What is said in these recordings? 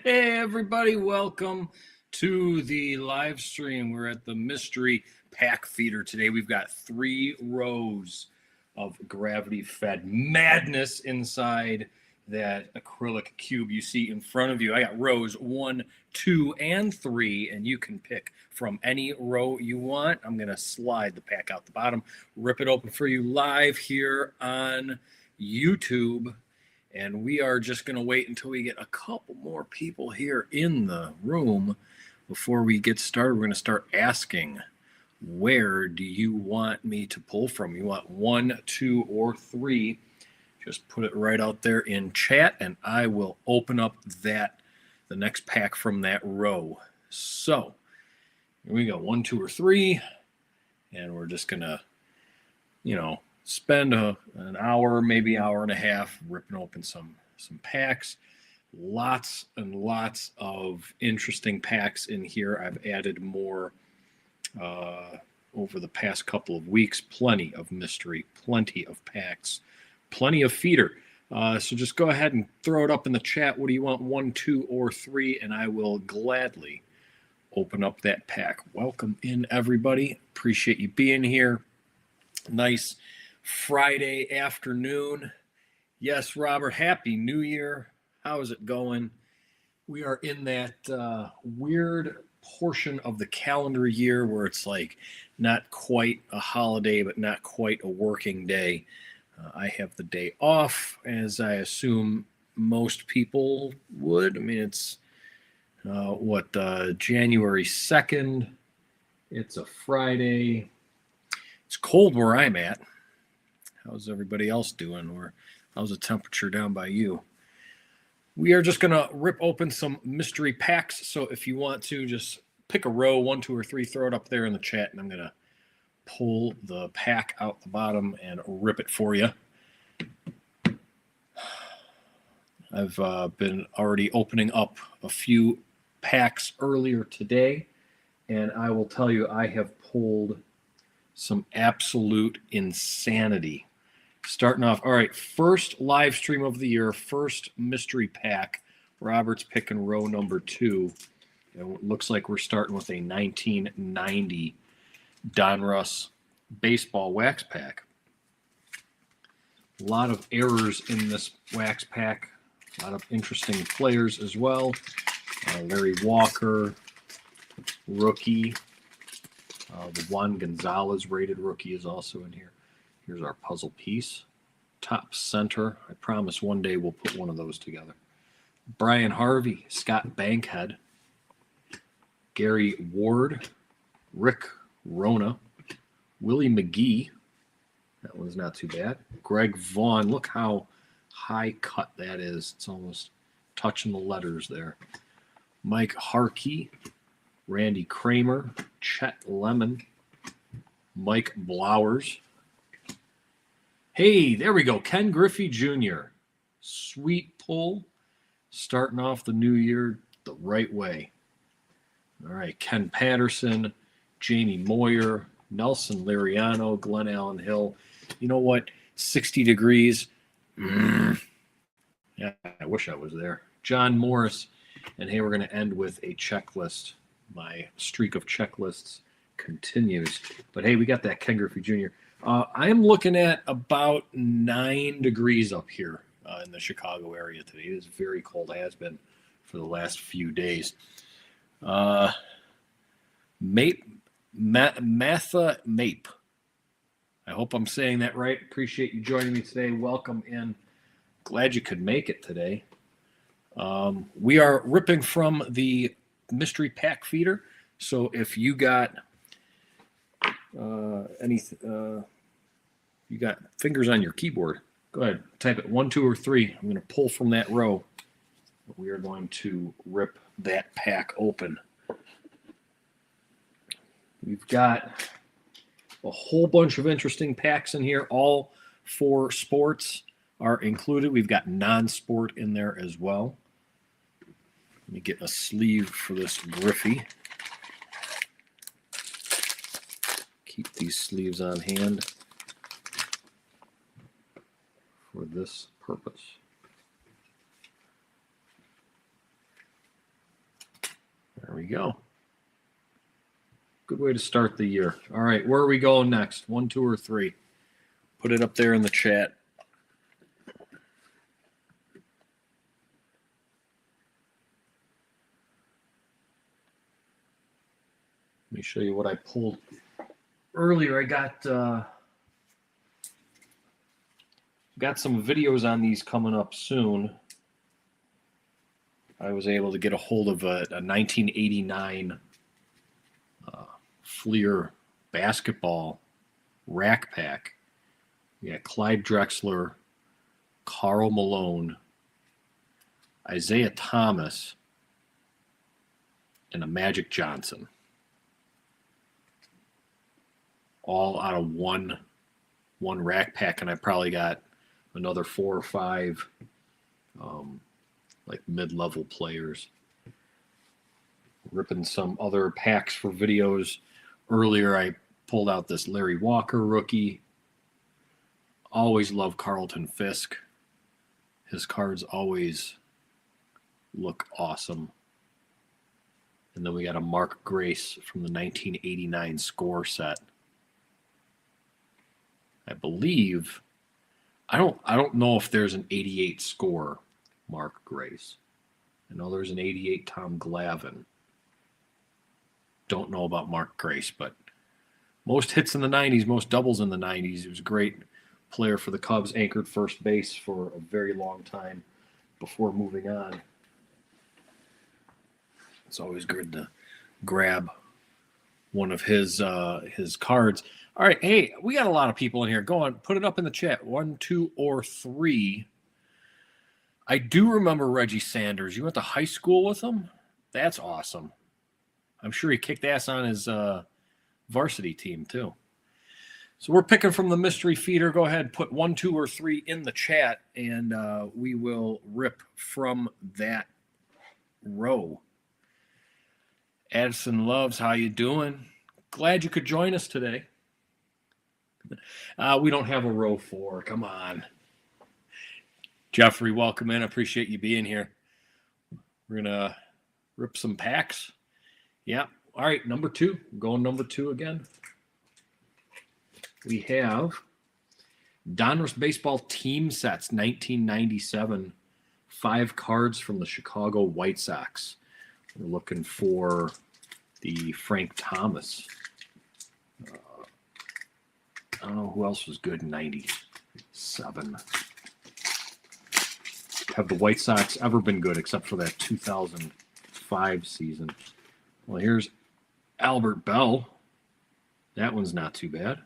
Hey everybody, welcome to the live stream. We're at the Mystery Pack Feeder today. We've got 3 rows of gravity-fed madness inside that acrylic cube you see in front of you. I got rows 1, 2, and 3, and you can pick from any row you want. I'm going to slide the pack out the bottom, rip it open for you live here on YouTube. And we are just going to wait until we get a couple more people here in the room before we get started. We're going to start asking, where do you want me to pull from? You want 1, 2, or 3? Just put it right out there in chat, and I will open up the next pack from that row. So here we go, 1, 2, or 3, and we're just going to, spend an hour, maybe hour and a half, ripping open some packs. Lots and lots of interesting packs in here. I've added more over the past couple of weeks. Plenty of mystery, plenty of packs, plenty of feeder. So just go ahead and throw it up in the chat. What do you want, 1, 2, or 3? And I will gladly open up that pack. Welcome in, everybody. Appreciate you being here. Nice Friday afternoon. Yes, Robert, Happy New Year. How is it going? We are in that weird portion of the calendar year where it's like not quite a holiday, but not quite a working day. I have the day off, as I assume most people would. I mean, it's January 2nd. It's a Friday. It's cold where I'm at. How's everybody else doing? How's the temperature down by you? We are just going to rip open some mystery packs. So if you want to, just pick a row, 1, 2, or 3, throw it up there in the chat, and I'm going to pull the pack out the bottom and rip it for you. I've been already opening up a few packs earlier today, and I will tell you, I have pulled some absolute insanity. Starting off, all right, first live stream of the year, first mystery pack. Robert's picking row number 2. It looks like we're starting with a 1990 Donruss baseball wax pack. A lot of errors in this wax pack. A lot of interesting players as well. Larry Walker, rookie. The Juan Gonzalez rated rookie is also in here. Here's our puzzle piece. Top center. I promise one day we'll put one of those together. Brian Harvey, Scott Bankhead, Gary Ward, Rick Rona, Willie McGee. That one's not too bad. Greg Vaughn. Look how high cut that is. It's almost touching the letters there. Mike Harkey, Randy Kramer, Chet Lemon, Mike Blowers. Hey, there we go. Ken Griffey Jr. Sweet pull. Starting off the new year the right way. All right, Ken Patterson, Jamie Moyer, Nelson Liriano, Glenn Allen Hill. You know what? 60 degrees. Yeah, I wish I was there. John Morris. And hey, we're going to end with a checklist. My streak of checklists continues. But hey, we got that Ken Griffey Jr. I am looking at about 9 degrees up here in the Chicago area today. It is very cold, has been for the last few days. Matha Mape. I hope I'm saying that right. Appreciate you joining me today. Welcome in. Glad you could make it today. We are ripping from the Mystery Pack Feeder. So if you got you got fingers on your keyboard, go ahead, type it 1, 2, or 3. I'm going to pull from that row. We are going to rip that pack open. We've got a whole bunch of interesting packs in here. All 4 sports are included. We've got non-sport in there as well. Let me get a sleeve for this Griffey. Keep these sleeves on hand for this purpose. There we go. Good way to start the year. All right, where are we going next? 1, 2, or 3? Put it up there in the chat. Let me show you what I pulled earlier. I got some videos on these coming up soon. I was able to get a hold of a 1989 Fleer basketball rack pack. We got Clyde Drexler, Karl Malone, Isaiah Thomas, and a Magic Johnson. All out of one rack pack, and I probably got another 4 or 5 like mid-level players. Ripping some other packs for videos. Earlier, I pulled out this Larry Walker rookie. Always love Carlton Fisk. His cards always look awesome. And then we got a Mark Grace from the 1989 score set. I believe, I don't know if there's an 88 score Mark Grace. I know there's an 88 Tom Glavine. Don't know about Mark Grace, but most hits in the 90s, most doubles in the 90s. He was a great player for the Cubs, anchored first base for a very long time before moving on. It's always good to grab one of his cards. All right, hey, we got a lot of people in here. Go on, put it up in the chat. 1, 2, or 3. I do remember Reggie Sanders. You went to high school with him? That's awesome. I'm sure he kicked ass on his varsity team, too. So we're picking from the mystery feeder. Go ahead, put 1, 2, or 3 in the chat, and we will rip from that row. Addison Loves, how you doing? Glad you could join us today. We don't have a row 4. Come on. Jeffrey, welcome in. I appreciate you being here. We're going to rip some packs. Yeah. All right, number 2. I'm going number 2 again. We have Donruss Baseball Team Sets, 1997. 5 cards from the Chicago White Sox. We're looking for the Frank Thomas. I don't know who else was good in 97. Have the White Sox ever been good except for that 2005 season? Well, here's Albert Bell. That one's not too bad.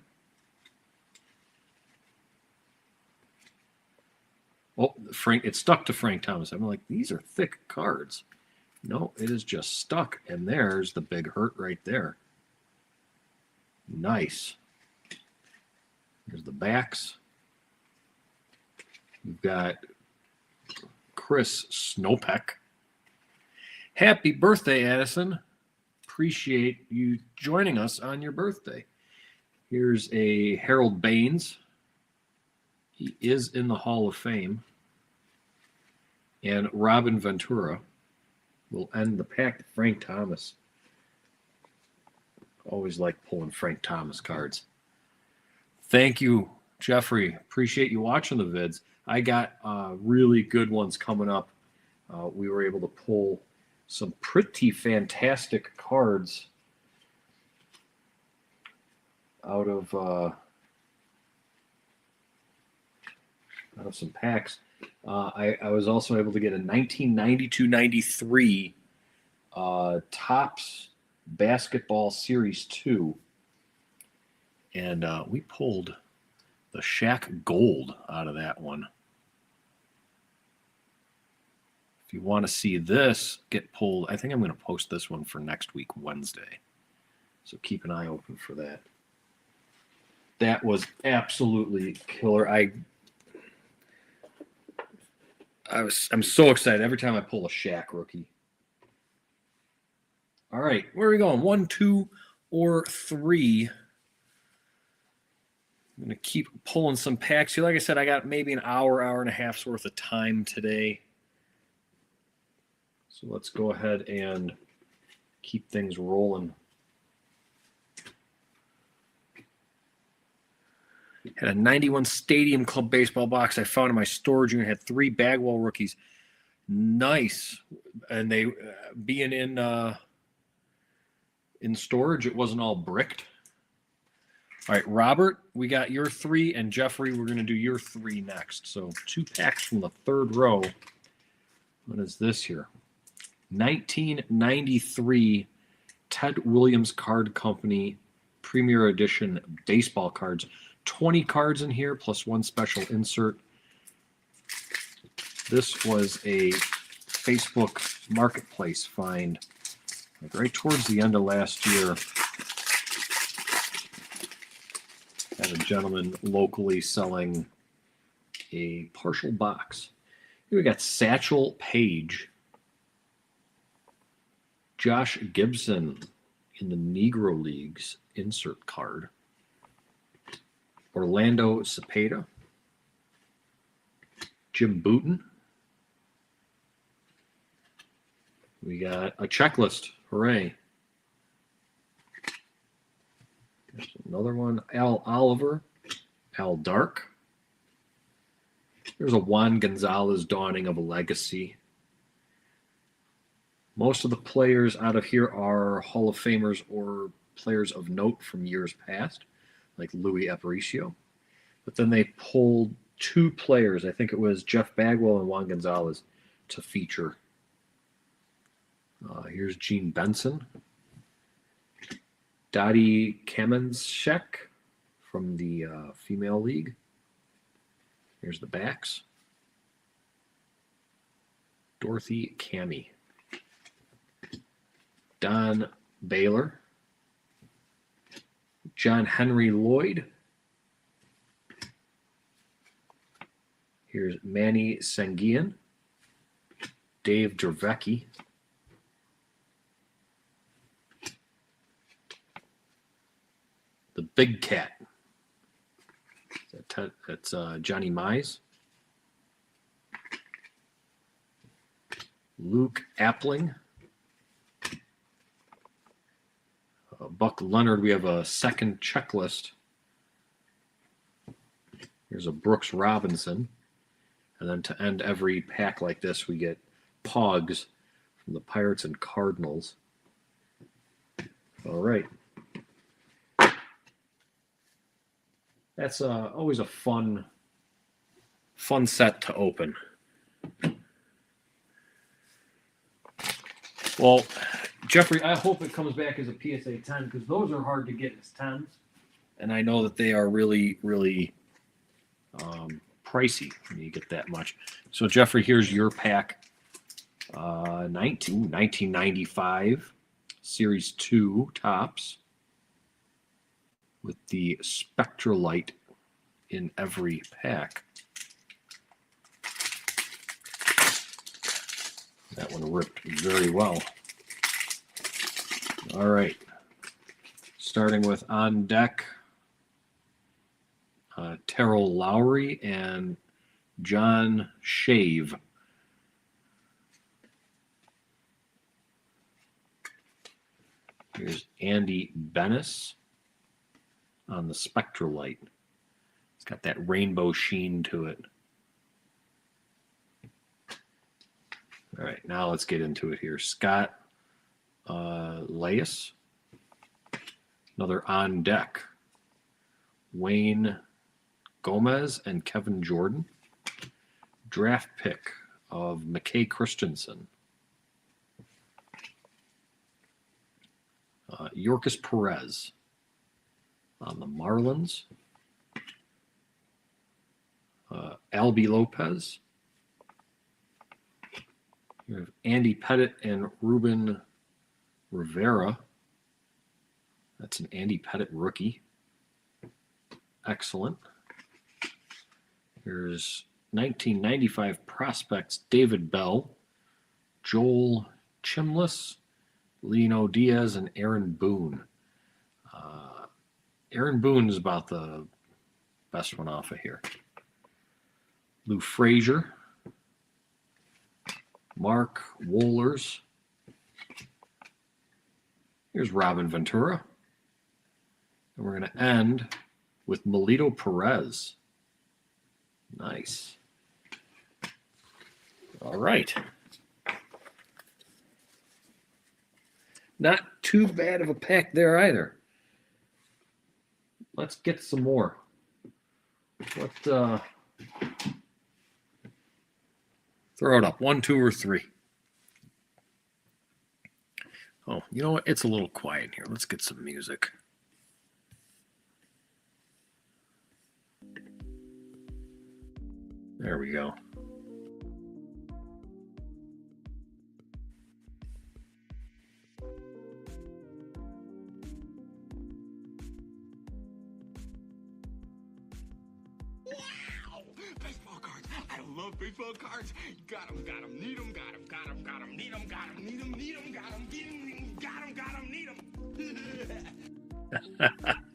Oh, Frank, it's stuck to Frank Thomas. I'm like, these are thick cards. No, it is just stuck. And there's the big hurt right there. Nice. Here's the backs. We've got Chris Snopek. Happy birthday, Addison. Appreciate you joining us on your birthday. Here's a Harold Baines. He is in the Hall of Fame. And Robin Ventura will end the pack. Frank Thomas. Always like pulling Frank Thomas cards. Thank you, Jeffrey. Appreciate you watching the vids. I got really good ones coming up. We were able to pull some pretty fantastic cards out of some packs. I was also able to get a 1992-93 Topps Basketball Series 2. And we pulled the Shaq Gold out of that one. If you want to see this get pulled, I think I'm going to post this one for next week, Wednesday. So keep an eye open for that. That was absolutely killer. I'm so excited every time I pull a Shaq rookie. All right, where are we going? 1, 2, or 3? I'm going to keep pulling some packs here. Like I said, I got maybe an hour and a half's worth of time today. So let's go ahead and keep things rolling. Had a 91 Stadium Club baseball box I found in my storage unit. Had 3 Bagwell rookies. Nice. And they being in storage, it wasn't all bricked. All right, Robert, we got your 3, and Jeffrey, we're going to do your 3 next. So 2 packs from the 3rd row. What is this here? 1993 Ted Williams Card Company Premier Edition baseball cards. 20 cards in here, plus 1 special insert. This was a Facebook Marketplace find, like right towards the end of last year. Had a gentleman locally selling a partial box. Here we got Satchel Paige, Josh Gibson in the Negro Leagues insert card, Orlando Cepeda, Jim Bouton. We got a checklist. Hooray. There's another one. Al Oliver, Al Dark. There's a Juan Gonzalez dawning of a legacy. Most of the players out of here are Hall of Famers or players of note from years past, like Louis Aparicio. But then they pulled 2 players, I think it was Jeff Bagwell and Juan Gonzalez, to feature. Here's Gene Benson. Dottie Kamenschek from the Female League. Here's the backs. Dorothy Cammey. Don Baylor. John Henry Lloyd. Here's Manny Sanguian. Dave Dravecki. The Big Cat. That's Johnny Mize. Luke Appling. Buck Leonard, we have a second checklist. Here's a Brooks Robinson. And then to end every pack like this, we get Pogs from the Pirates and Cardinals. All right. That's always a fun set to open. Well, Jeffrey, I hope it comes back as a PSA 10 because those are hard to get as 10s. And I know that they are really, really pricey when you get that much. So, Jeffrey, here's your pack. 1995 Series 2 tops with the Spectralite in every pack. That one ripped very well. All right. Starting with on deck, Terrell Lowry and John Shave. Here's Andy Bennis on the Spectralite. It's got that rainbow sheen to it. All right, now let's get into it here. Scott Laius. Another on deck. Wayne Gomez and Kevin Jordan. Draft pick of McKay Christensen. Yorkis Perez on the Marlins. Albie Lopez. You have Andy Pettit and Ruben Rivera. That's an Andy Pettit rookie. Excellent. Here's 1995 prospects David Bell, Joel Chimless, Lino Diaz, and Aaron Boone. Aaron Boone is about the best one off of here. Lou Frazier, Mark Wohlers, Here's Robin Ventura. And we're going to end with Melito Perez. Nice. All right. Not too bad of a pack there either. Let's get some more. Throw it up. 1, 2, or 3. Oh, you know what? It's a little quiet here. Let's get some music. There we go. Baseball cards. I love baseball cards. Got them, need them, got them, need them, need them, got them, need them.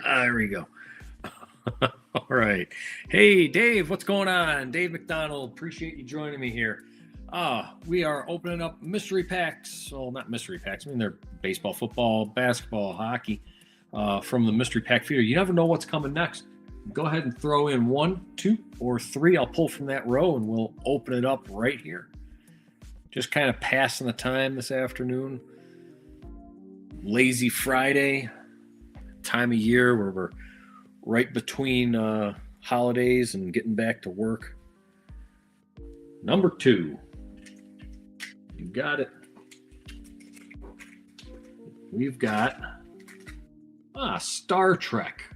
There we go. All right. Hey, Dave, what's going on? Dave McDonald, appreciate you joining me here. We are opening up mystery packs. Well, not mystery packs. I mean, they're baseball, football, basketball, hockey from the Mystery Pack Feeder. You never know what's coming next. Go ahead and throw in 1, 2, or 3. I'll pull from that row and we'll open it up right here. Just kind of passing the time this afternoon. Lazy Friday, time of year where we're right between holidays and getting back to work. Number 2. You got it. We've got Star Trek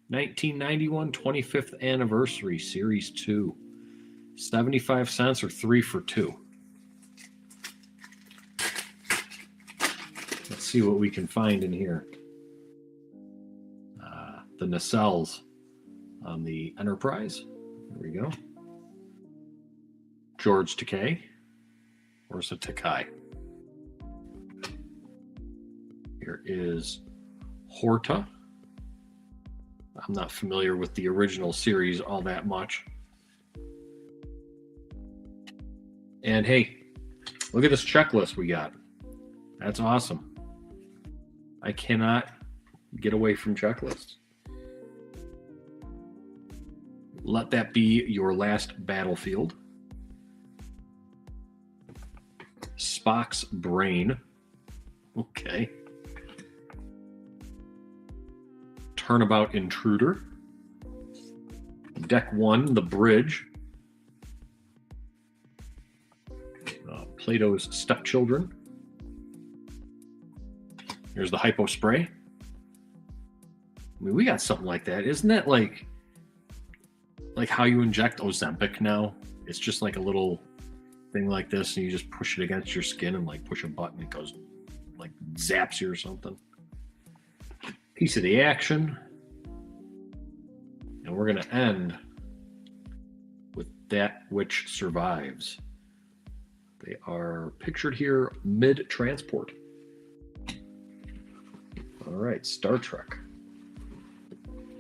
1991 25th Anniversary Series 2. 75 cents or 3 for 2. Let's see what we can find in here. The nacelles on the Enterprise. There we go. George Takei. Or is it Takai? Here is Horta. I'm not familiar with the original series all that much. And hey, look at this checklist we got. That's awesome. I cannot get away from checklists. Let that be your last battlefield. Spock's brain. Okay. Turnabout Intruder. Deck 1, The Bridge. Plato's Stepchildren. Here's the Hypo Spray. I mean, we got something like that. Isn't that like how you inject Ozempic now? It's just like a little thing like this, and you just push it against your skin and like push a button. It goes like zaps you or something. Piece of the action. And we're going to end with That Which Survives. They are pictured here mid-transport. All right, Star Trek.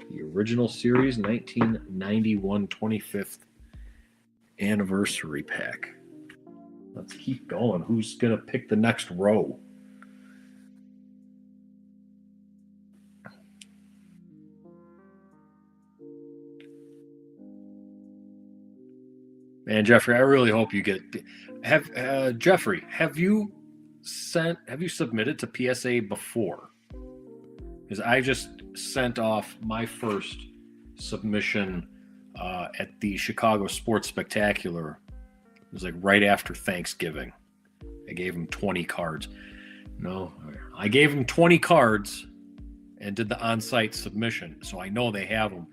The original series, 1991 25th Anniversary Pack. Let's keep going. Who's going to pick the next row? Man, Jeffrey, I really hope you get. Jeffrey, have you submitted to PSA before? Because I just sent off my first submission at the Chicago Sports Spectacular. It was like right after Thanksgiving. I gave him 20 cards. No, I gave him 20 cards and did the on-site submission, so I know they have them.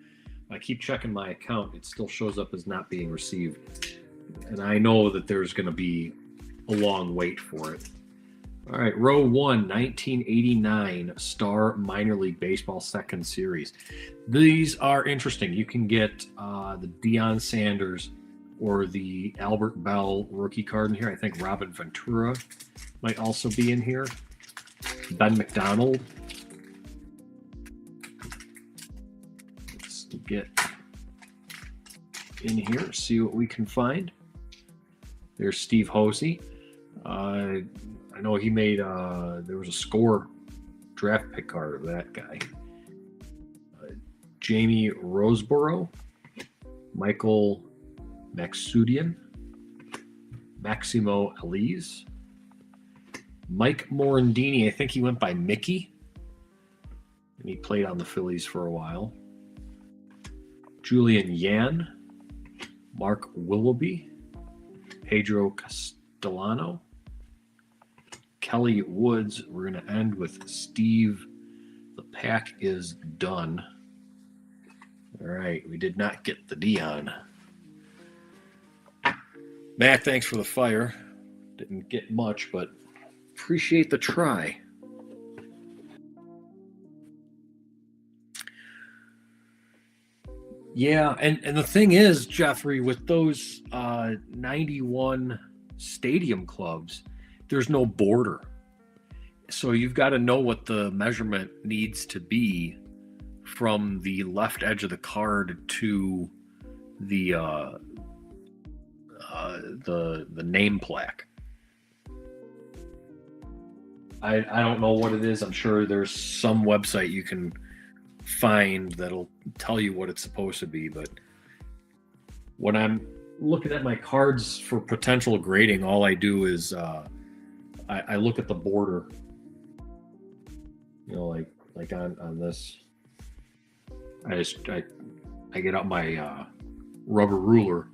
I keep checking my account. It still shows up as not being received. And I know that there's going to be a long wait for it. All right, row 1, 1989 Star Minor League Baseball Second Series. These are interesting. You can get the Deion Sanders or the Albert Bell rookie card in here. I think Robin Ventura might also be in here. Ben McDonald. Let's get in here, see what we can find. There's Steve Hosey. I know he made, there was a score draft pick card of that guy. Jamie Roseborough, Michael Maxudian, Maximo Elise, Mike Morandini. I think he went by Mickey, and he played on the Phillies for a while. Julian Yan, Mark Willoughby, Pedro Castellano, Kelly Woods. We're going to end with Steve. The pack is done. All right, we did not get the Dion. Mac, thanks for the fire. Didn't get much, but appreciate the try. Yeah, and the thing is, Jeffrey, with those 91 stadium clubs, there's no border. So you've got to know what the measurement needs to be from the left edge of the card to the name plaque. I don't know what it is. I'm sure there's some website you can find that'll tell you what it's supposed to be, but when I'm looking at my cards for potential grading, all I do is I look at the border, you know, like on this. I get out my rubber ruler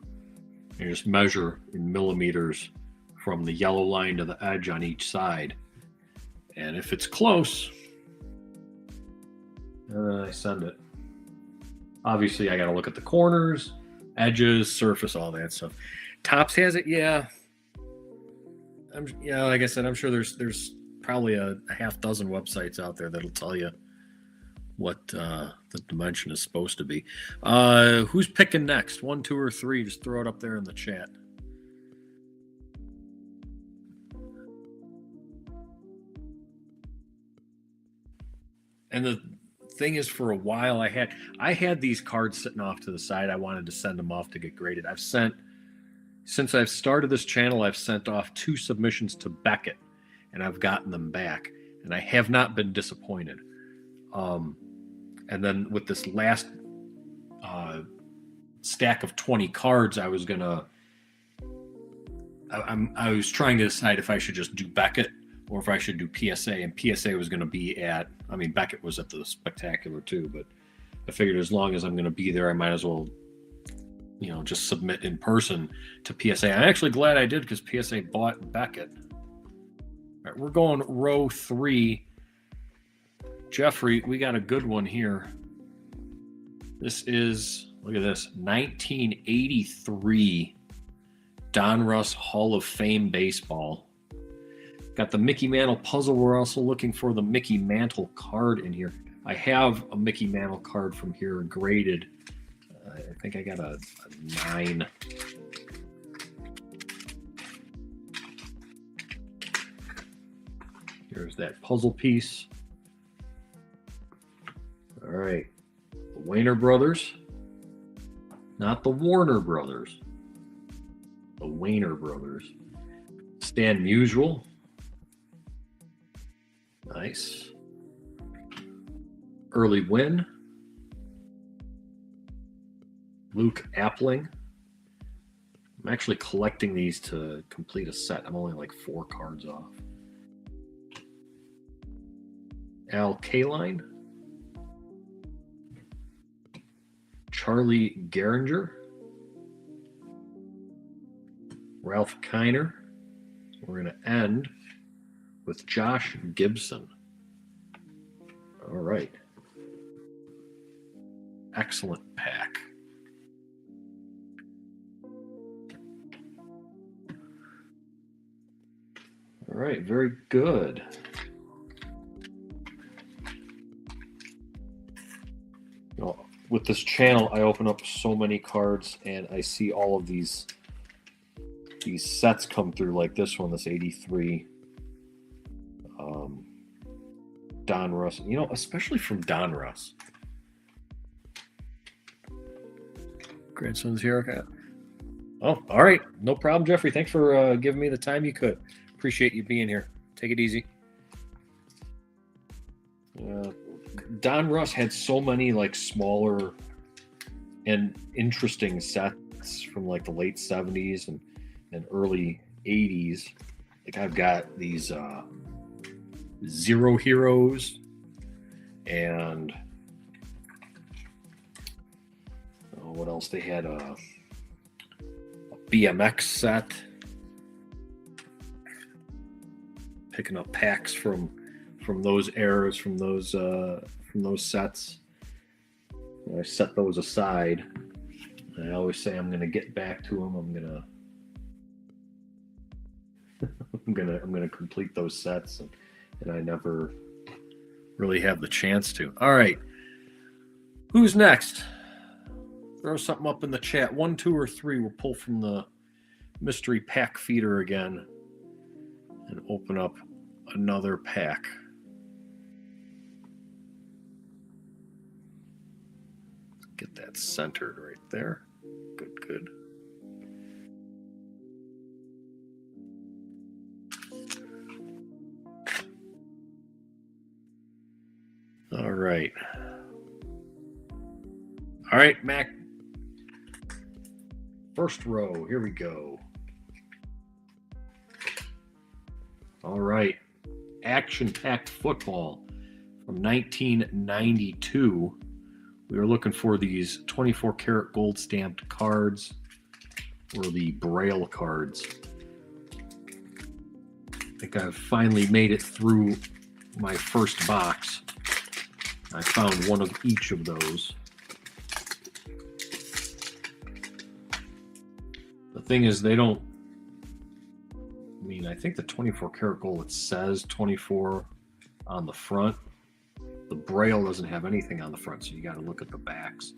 and just measure in millimeters from the yellow line to the edge on each side, and if it's close, I send it. Obviously, I got to look at the corners, edges, surface, all that stuff. Topps has it, yeah. Like I said, I'm sure there's probably a half dozen websites out there that'll tell you what the dimension is supposed to be. Who's picking next? 1, 2, or 3? Just throw it up there in the chat. And the thing is, for a while I had these cards sitting off to the side. I wanted to send them off to get graded. Since I've started this channel, I've sent off 2 submissions to Beckett, and I've gotten them back, and I have not been disappointed. And then with this last stack of 20 cards, I was trying to decide if I should just do Beckett or if I should do PSA, and PSA was going to be Beckett was at the Spectacular too, but I figured as long as I'm going to be there, I might as well, just submit in person to PSA. I'm actually glad I did, because PSA bought Beckett. All right, we're going row 3. Jeffrey, we got a good one here. This is, look at this, 1983 Donruss Hall of Fame baseball. Got the Mickey Mantle puzzle. We're also looking for the Mickey Mantle card in here. I have a Mickey Mantle card from here graded. I think I got a 9. Here's that puzzle piece. All right. The Wayner brothers. Not the Warner brothers. The Wayner brothers. Stan Musial. Nice. Early Win. Luke Appling. I'm actually collecting these to complete a set. I'm only like 4 cards off. Al Kaline. Charlie Gehringer. Ralph Kiner. We're going to end with Josh Gibson. All right. Excellent pack. All right, very good. With this channel, I open up so many cards and I see all of these sets come through, like this one, this 83 Donruss, especially from Donruss. Grandson's here. Okay. Oh, all right. No problem, Jeffrey. Thanks for giving me the time you could. Appreciate you being here. Take it easy. Don Russ had so many like smaller and interesting sets from like the late 70s and early 80s. Like I've got these Zero Heroes and what else? They had a BMX set. Picking up packs from those eras, from those sets. I set those aside. I always say I'm going to get back to them. I'm gonna complete those sets, and I never really have the chance to. All right, who's next? Throw something up in the chat. 1, 2, or 3. We'll pull from the mystery pack feeder again and open up another pack. Get that centered right there. Good, good. All right. All right, Mac. First row. Here we go. All right. Action-packed football from 1992. We were looking for these 24-karat gold stamped cards or the Braille cards. I think I've finally made it through my first box. I found one of each of those. The thing is, they don't, I mean, I think the 24-karat gold, it says 24 on the front. The Braille doesn't have anything on the front, so you got to look at the backs.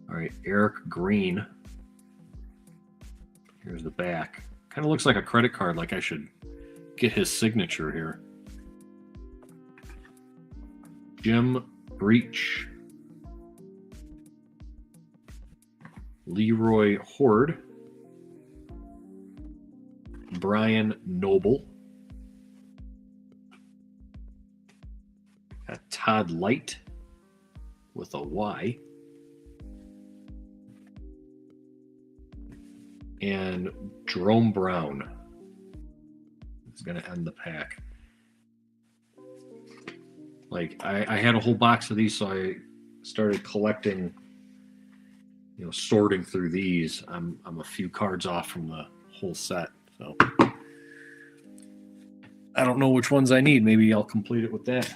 All right, Eric Green. Here's the back. Kind of looks like a credit card, like I should get his signature here. Jim Breach. Leroy Horde. Brian Noble. Todd Light with a Y. And Jerome Brown is going to end the pack. Like, I had a whole box of these, so I started collecting, sorting through these. I'm a few cards off from the whole set, so I don't know which ones I need. Maybe I'll complete it with that.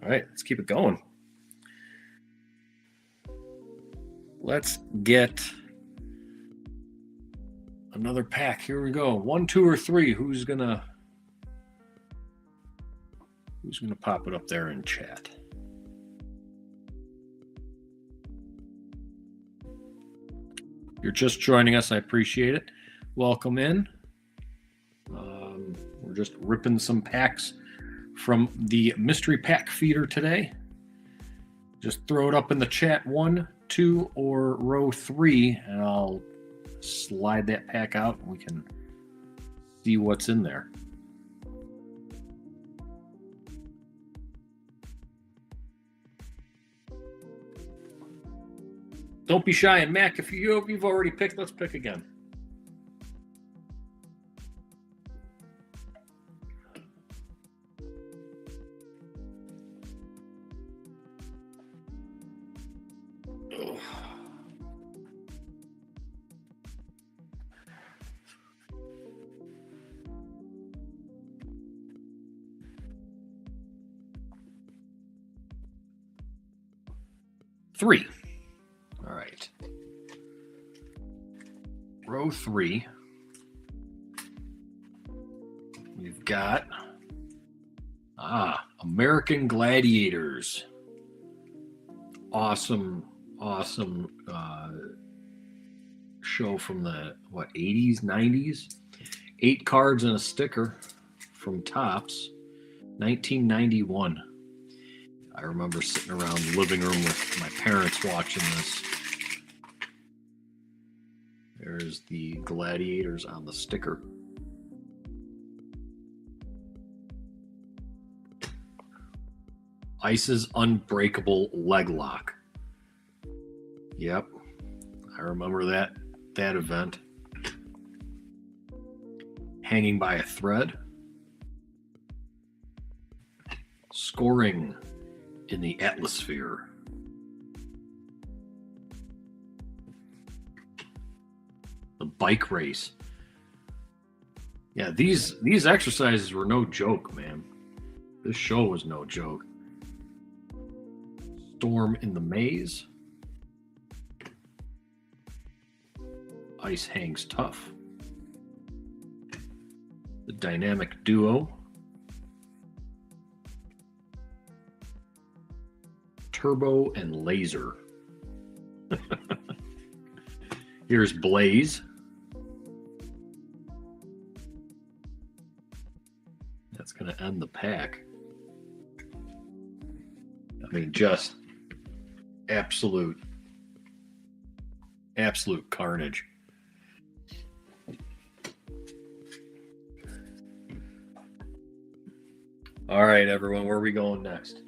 All right, let's keep it going. Let's get another pack. Here we go. 1, 2, or 3. Who's gonna pop it up there in chat? You're just joining us. I appreciate it. Welcome in. We're just ripping some packs from the mystery pack feeder today. Just throw it up in the chat, 1, 2, or row 3, and I'll slide that pack out and we can see what's in there. Don't be shy. And Mac, if you've already picked, let's pick again. Oh. Three. All right. Row 3. We've got American Gladiators. Awesome show from the 80s, 90s. 8 cards and a sticker from Topps. 1991. I remember sitting around the living room with my parents watching this. There's the Gladiators on the sticker. Ice's Unbreakable Leg Lock. Yep, I remember that event. Hanging by a Thread. Scoring in the Atmosphere. The Bike Race. Yeah, these exercises were no joke, man. This show was no joke. Storm in the Maze. Ice Hangs Tough. The Dynamic Duo. Turbo and Laser. Here's Blaze. That's going to end the pack. I mean, just absolute carnage. All right, everyone, where are we going next?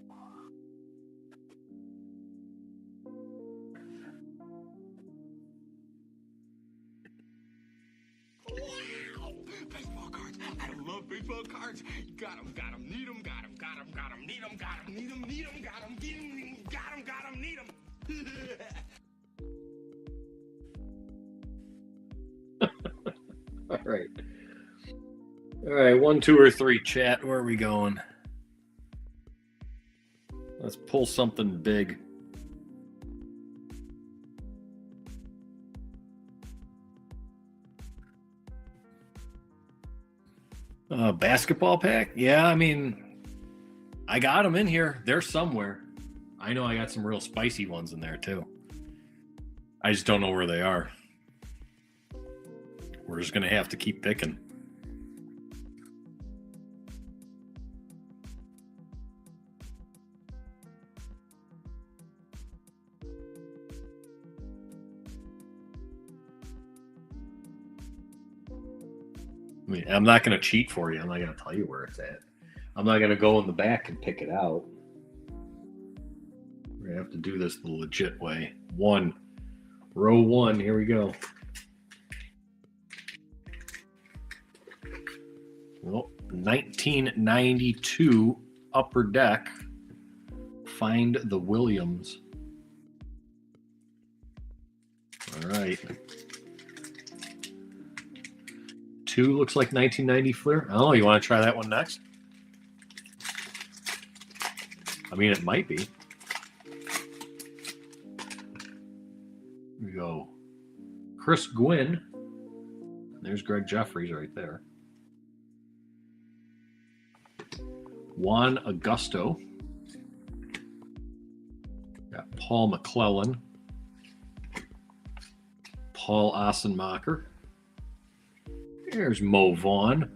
Wow! Baseball cards. I love baseball cards. Got 'em, need 'em, got 'em, need 'em, got 'em, need 'em, got 'em, got 'em, need 'em. All right. All right, 1, 2, or 3, chat. Where are we going? Let's pull something big. Basketball pack? Yeah, I mean, I got them in here. They're somewhere. I know I got some real spicy ones in there too. I just don't know where they are. We're just going to have to keep picking. I mean, I'm not going to cheat for you. I'm not going to tell you where it's at. I'm not going to go in the back and pick it out. We're going to have to do this the legit way. Row 1, here we go. Well, 1992 Upper Deck. Find the Williams. All right. 2 looks like 1990 Fleer. Oh, you want to try that one next? I mean, it might be. Here we go. Chris Gwynn. There's Greg Jeffries right there. Juan Augusto. Got Paul McClellan. Paul Ossenmacher. There's Mo Vaughn.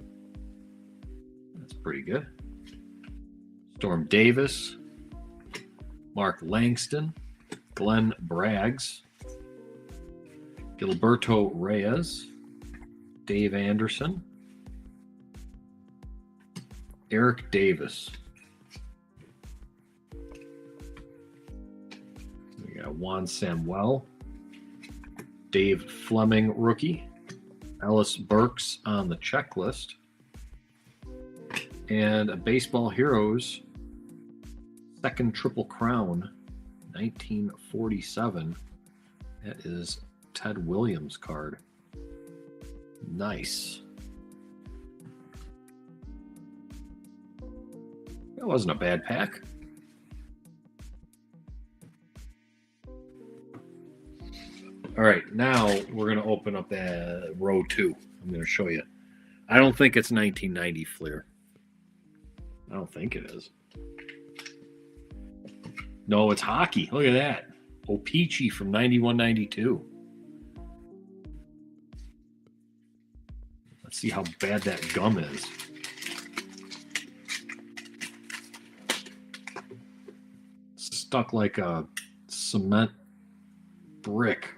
That's pretty good. Storm Davis. Mark Langston. Glenn Braggs. Gilberto Reyes. Dave Anderson. Eric Davis. We got Juan Samuel. Dave Fleming, rookie. Ellis Burks on the checklist. And a Baseball Heroes second Triple Crown, 1947. That is Ted Williams card. Nice. That wasn't a bad pack. All right, now we're going to open up row 2. I'm going to show you. I don't think it's 1990 Fleer. I don't think it is. No, it's hockey. Look at that. O-Pee-Chee from 91-92. Let's see how bad that gum is. stuck like a cement brick.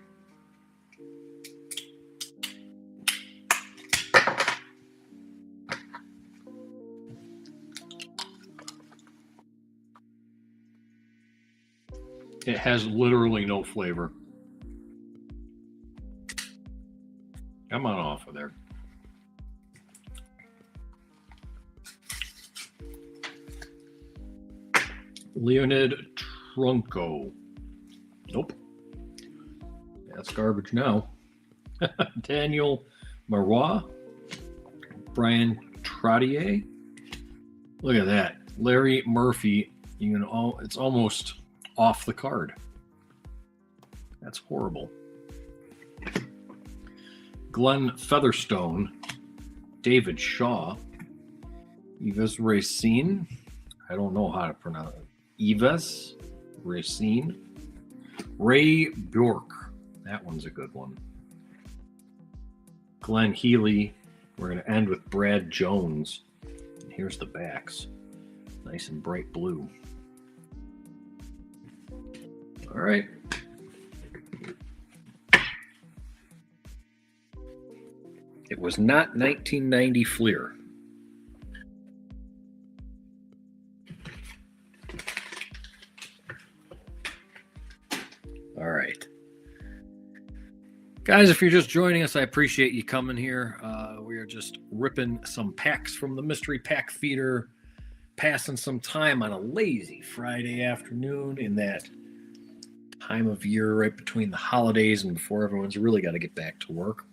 It has literally no flavor. Come on off of there. Leonid Trunco. Nope. That's garbage now. Daniel Marois. Brian Trottier. Look at that. Larry Murphy. It's almost off the card. That's horrible. Glenn Featherstone. David Shaw. Yves Racine. I don't know how to pronounce it. Yves Racine. Ray Bjork. That one's a good one. Glenn Healy. We're going to end with Brad Jones. And here's the backs. Nice and bright blue. All right. It was not 1990 Fleer. All right. Guys, if you're just joining us, I appreciate you coming here. We are just ripping some packs from the Mystery Pack Feeder, passing some time on a lazy Friday afternoon in that time of year right between the holidays and before everyone's really got to get back to work.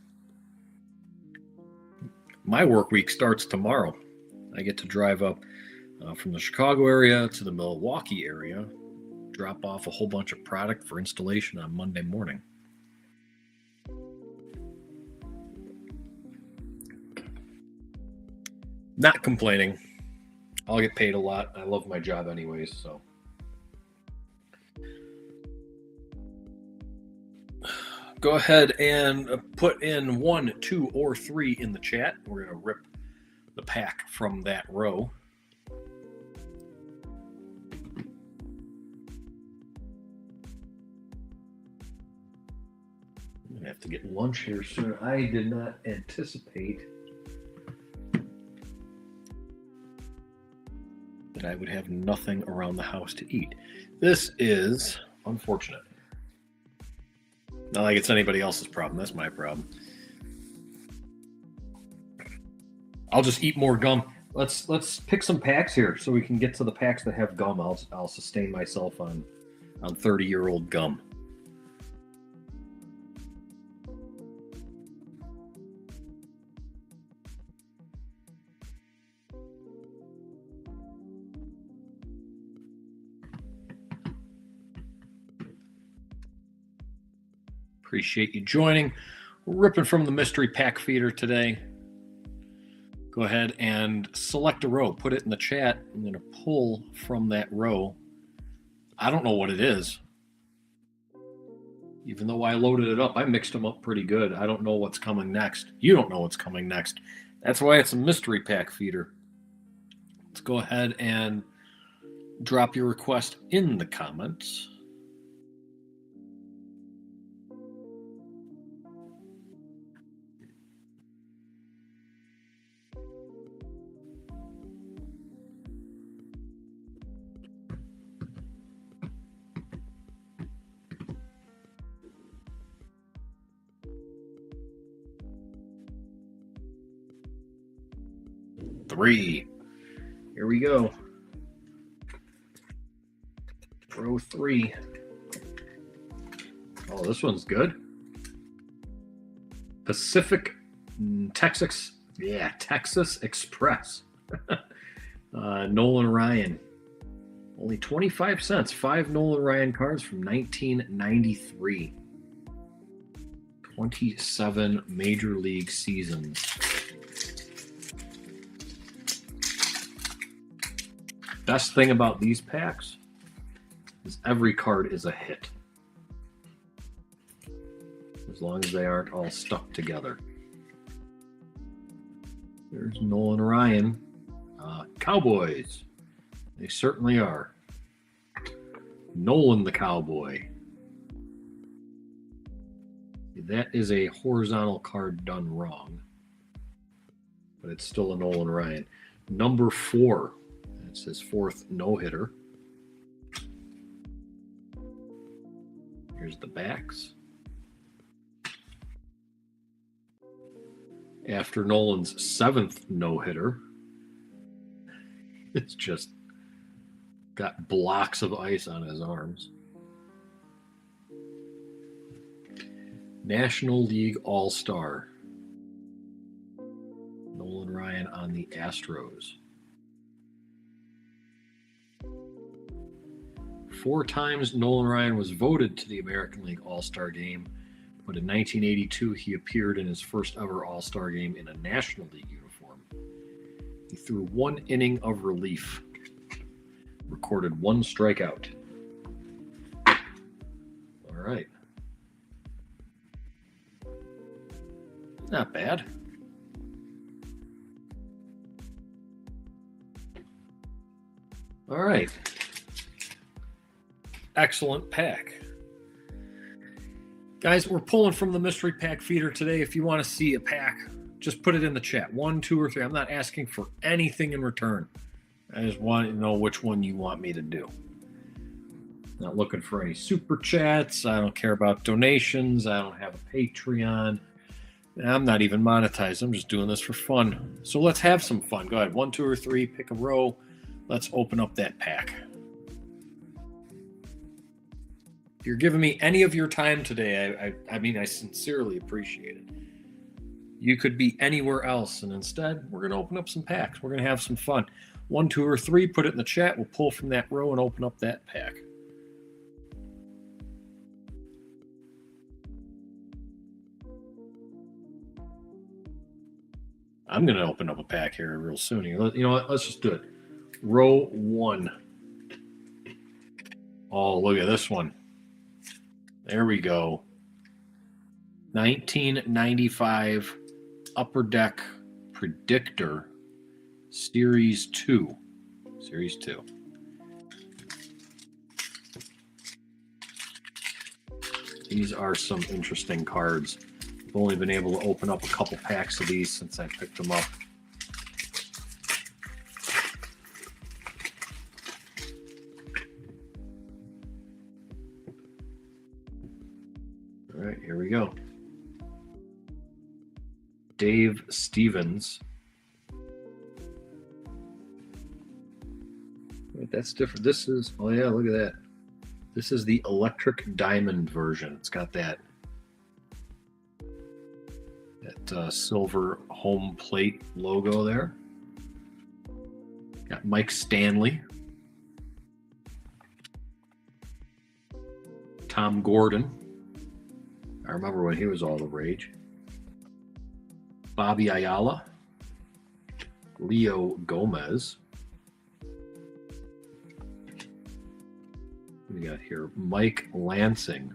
My work week starts tomorrow. I get to drive up from the Chicago area to the Milwaukee area, drop off a whole bunch of product for installation on Monday morning. Not complaining. I'll get paid a lot. I love my job anyways, so. Go ahead and put in 1, 2, or 3 in the chat. We're going to rip the pack from that row. I'm going to have to get lunch here soon. I did not anticipate that I would have nothing around the house to eat. This is unfortunate. Not like it's anybody else's problem. That's my problem. I'll just eat more gum. Let's pick some packs here so we can get to the packs that have gum. I'll sustain myself on 30-year-old gum. Appreciate you joining. We're ripping from the Mystery Pack Feeder today. Go ahead and select a row. Put it in the chat. I'm going to pull from that row. I don't know what it is. Even though I loaded it up, I mixed them up pretty good. I don't know what's coming next. You don't know what's coming next. That's why it's a Mystery Pack Feeder. Let's go ahead and drop your request in the comments. Three. Here we go. Row 3. Oh, this one's good. Pacific Texas Express. Nolan Ryan. Only 25 cents. 5 Nolan Ryan cards from 1993. 27 Major League seasons. Best thing about these packs is every card is a hit. As long as they aren't all stuck together. There's Nolan Ryan. Cowboys. They certainly are. Nolan the Cowboy. That is a horizontal card done wrong, but it's still a Nolan Ryan. Number 4. That's his 4th no-hitter. Here's the backs. After Nolan's 7th no-hitter, it's just got blocks of ice on his arms. National League All-Star. Nolan Ryan on the Astros. 4 times Nolan Ryan was voted to the American League All-Star game, but in 1982 he appeared in his first ever All-Star game in a National League uniform. He threw 1 inning of relief, recorded 1 strikeout. All right. Not bad. All right. Excellent pack. Guys, we're pulling from the Mystery Pack Feeder today. If you want to see a pack, just put it in the chat. 1, 2, or 3. I'm not asking for anything in return. I just want to know which one you want me to do. Not looking for any super chats. I don't care about donations. I don't have a Patreon. I'm not even monetized. I'm just doing this for fun. So let's have some fun. Go ahead. 1, 2, or 3. Pick a row. Let's open up that pack. If you're giving me any of your time today, I mean, I sincerely appreciate it. You could be anywhere else, and instead, we're going to open up some packs. We're going to have some fun. 1, 2, or 3. Put it in the chat. We'll pull from that row and open up that pack. I'm going to open up a pack here real soon. You know what? Let's just do it. Row 1. Oh, look at this one. There we go. 1995 Upper Deck Predictor Series 2. Series 2. These are some interesting cards. I've only been able to open up a couple packs of these since I picked them up. All right, here we go. Dave Stevens. Wait, that's different. This is, oh yeah, look at that. This is the Electric Diamond version. It's got that silver home plate logo there. Got Mike Stanley. Tom Gordon. I remember when he was all the rage. Bobby Ayala. Leo Gomez. We got here Mike Lansing.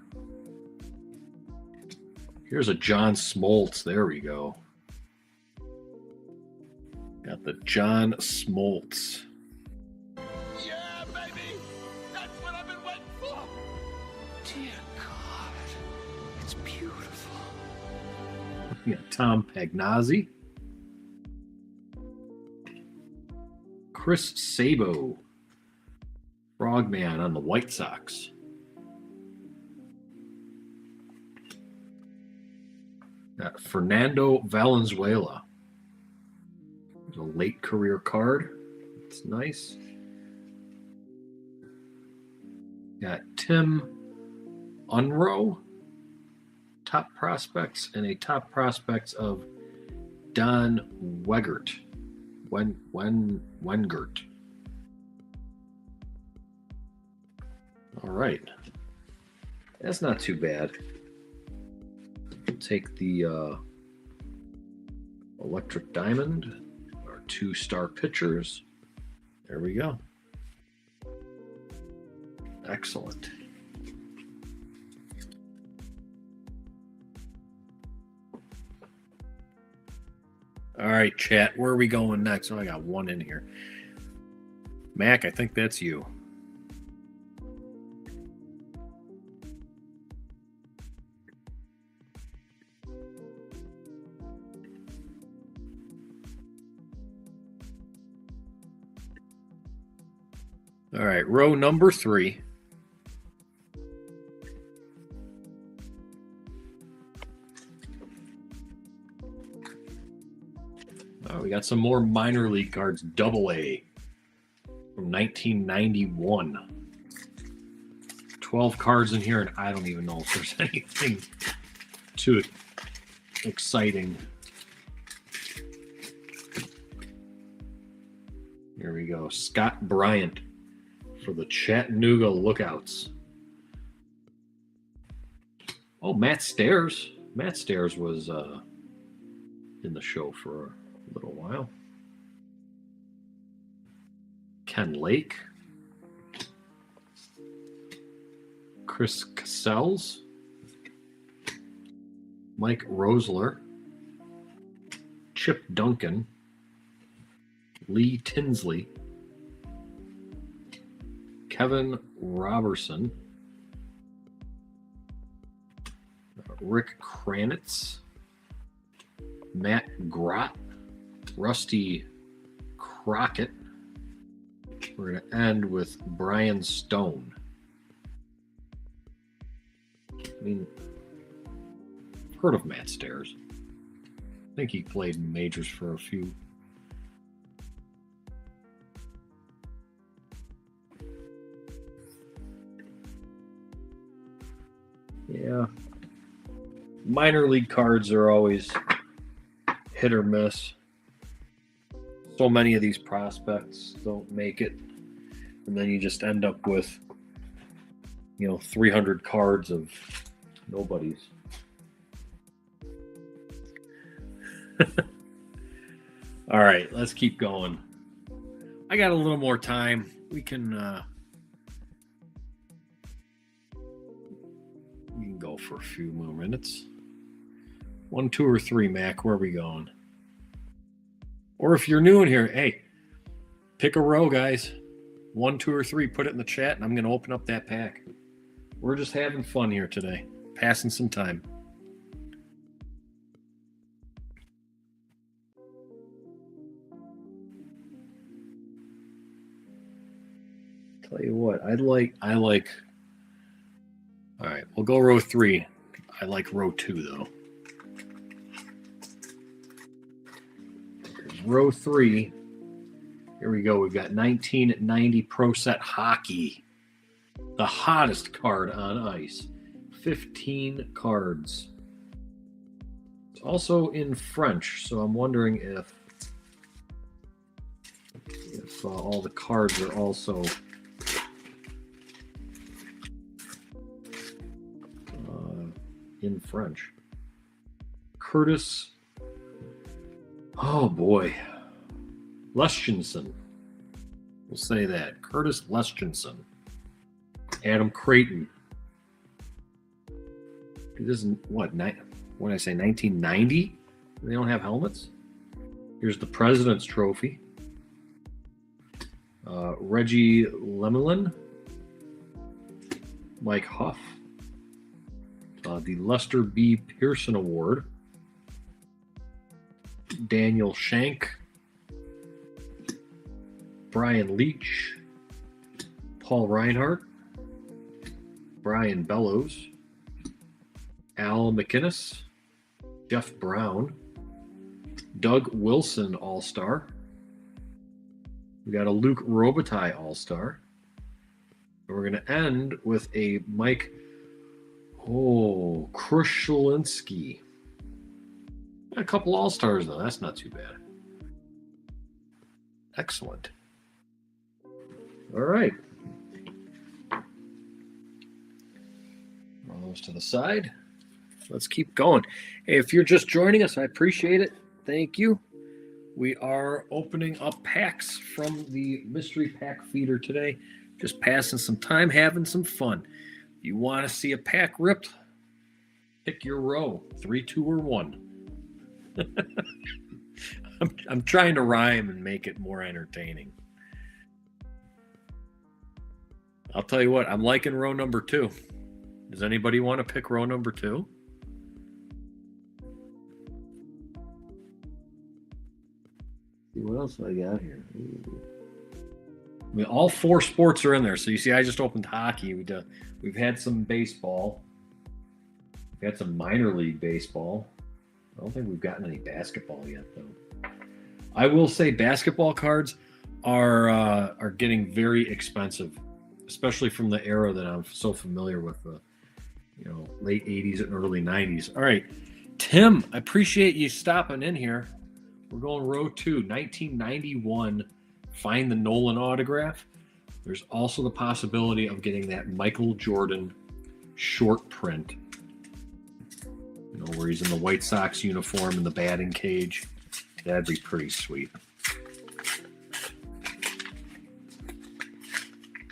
Here's a John Smoltz. There we go. Got the John Smoltz. Yeah, baby! That's what I've been waiting for! Dear God, it's beautiful. We got Tom Pagnazzi. Chris Sabo. Frogman on the White Sox. Got Fernando Valenzuela. There's a late career card. It's nice. Got Tim Unroe. Top prospects and a top prospects of Don Wegert. Wengert. All right. That's not too bad. Take the Electric Diamond, our 2-star pitchers. There we go. Excellent. All right, chat. Where are we going next? Oh, I got one in here. Mac, I think that's you. All right, row number 3. We got some more minor league cards, AA from 1991. 12 cards in here, and I don't even know if there's anything too exciting. Here we go. Scott Bryant for the Chattanooga Lookouts. Oh, Matt Stairs. Matt Stairs was in the show for a little while. Ken Lake. Chris Cassels. Mike Rosler. Chip Duncan. Lee Tinsley. Kevin Robertson. Rick Kranitz. Matt Grott. Rusty Crockett. We're going to end with Brian Stone. I mean, heard of Matt Stairs. I think he played in majors for a few. Yeah. Minor league cards are always hit or miss. So many of these prospects don't make it. And then you just end up with, 300 cards of nobodies. All right, let's keep going. I got a little more time. We can go for a few more minutes. 1, 2, or 3, Mac. Where are we going? Or if you're new in here, hey, pick a row, guys. 1, 2, or 3. Put it in the chat, and I'm going to open up that pack. We're just having fun here today, passing some time. Tell you what, I like. All right, we'll go row 3. I like row 2 though. There's row 3. Here we go. We've got 1990 Pro Set Hockey. The hottest card on ice. 15 cards. It's also in French, so I'm wondering if all the cards are also in French. Curtis. Oh boy. Leschinson. We'll say that. Curtis Leschinson. Adam Creighton. This is what did I say? 1990? They don't have helmets. Here's the President's Trophy. Reggie Lemelin. Mike Huff. The Lester B. Pearson Award. Daniel Shank. Brian Leach. Paul Reinhardt. Brian Bellows. Al McInnes. Jeff Brown. Doug Wilson All-Star. We got a Luke Robitaille All-Star. And we're going to end with a Mike Krushelinski. A couple All-Stars, though. That's not too bad. Excellent. All right. Roll those to the side. Let's keep going. Hey, if you're just joining us, I appreciate it. Thank you. We are opening up packs from the Mystery Pack Feeder today. Just passing some time, having some fun. If you want to see a pack ripped, pick your row, 3, 2, or 1. I'm trying to rhyme and make it more entertaining. I'll tell you what, I'm liking row number 2. Does anybody want to pick row number 2? See what else I got here. Ooh. I mean, all 4 sports are in there. So you see, I just opened hockey. We've had some baseball. We've had some minor league baseball. I don't think we've gotten any basketball yet, though. I will say basketball cards are getting very expensive, especially from the era that I'm so familiar with, the late 80s and early 90s. All right, Tim, I appreciate you stopping in here. We're going row 2, 1991. Find the Nolan autograph. There's also the possibility of getting that Michael Jordan short print, where he's in the White Sox uniform in the batting cage. That'd be pretty sweet.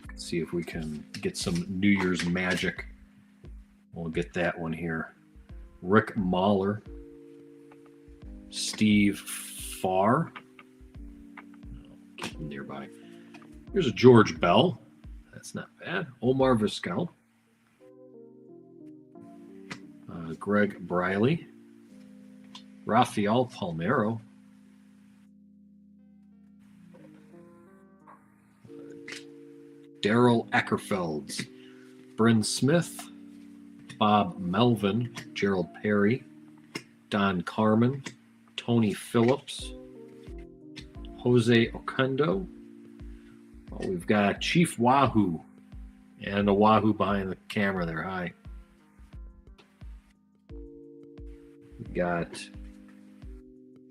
Let's see if we can get some New Year's magic. We'll get that one here. Rick Mahler, Steve Farr. Keep him nearby. Here's a George Bell. That's not bad. Omar Vizquel. Greg Briley. Rafael Palmeiro. Daryl Eckerfelds. Bryn Smith. Bob Melvin. Gerald Perry. Don Carmen. Tony Phillips. Jose Oquendo. Oh, we've got Chief Wahoo. And a Wahoo behind the camera there. Hi. We've got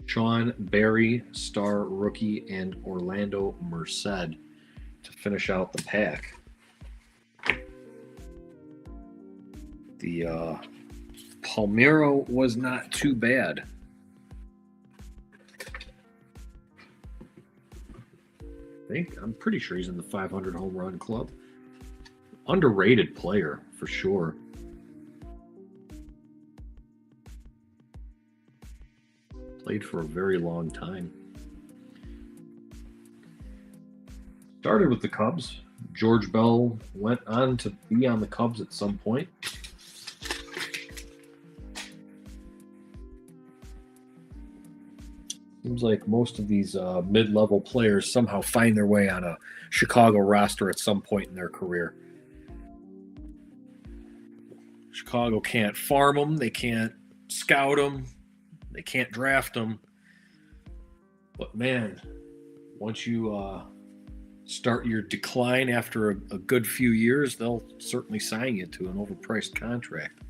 Sean Barry, star rookie, and Orlando Merced to finish out the pack. The Palmeiro was not too bad. I'm pretty sure he's in the 500 home run club. Underrated player for sure. Played for a very long time. Started with the Cubs. George Bell went on to be on the Cubs at some point. Seems like most of these mid-level players somehow find their way on a Chicago roster at some point in their career. Chicago can't farm them. They can't scout them. They can't draft them. But man, once you start your decline after a good few years, they'll certainly sign you to an overpriced contract.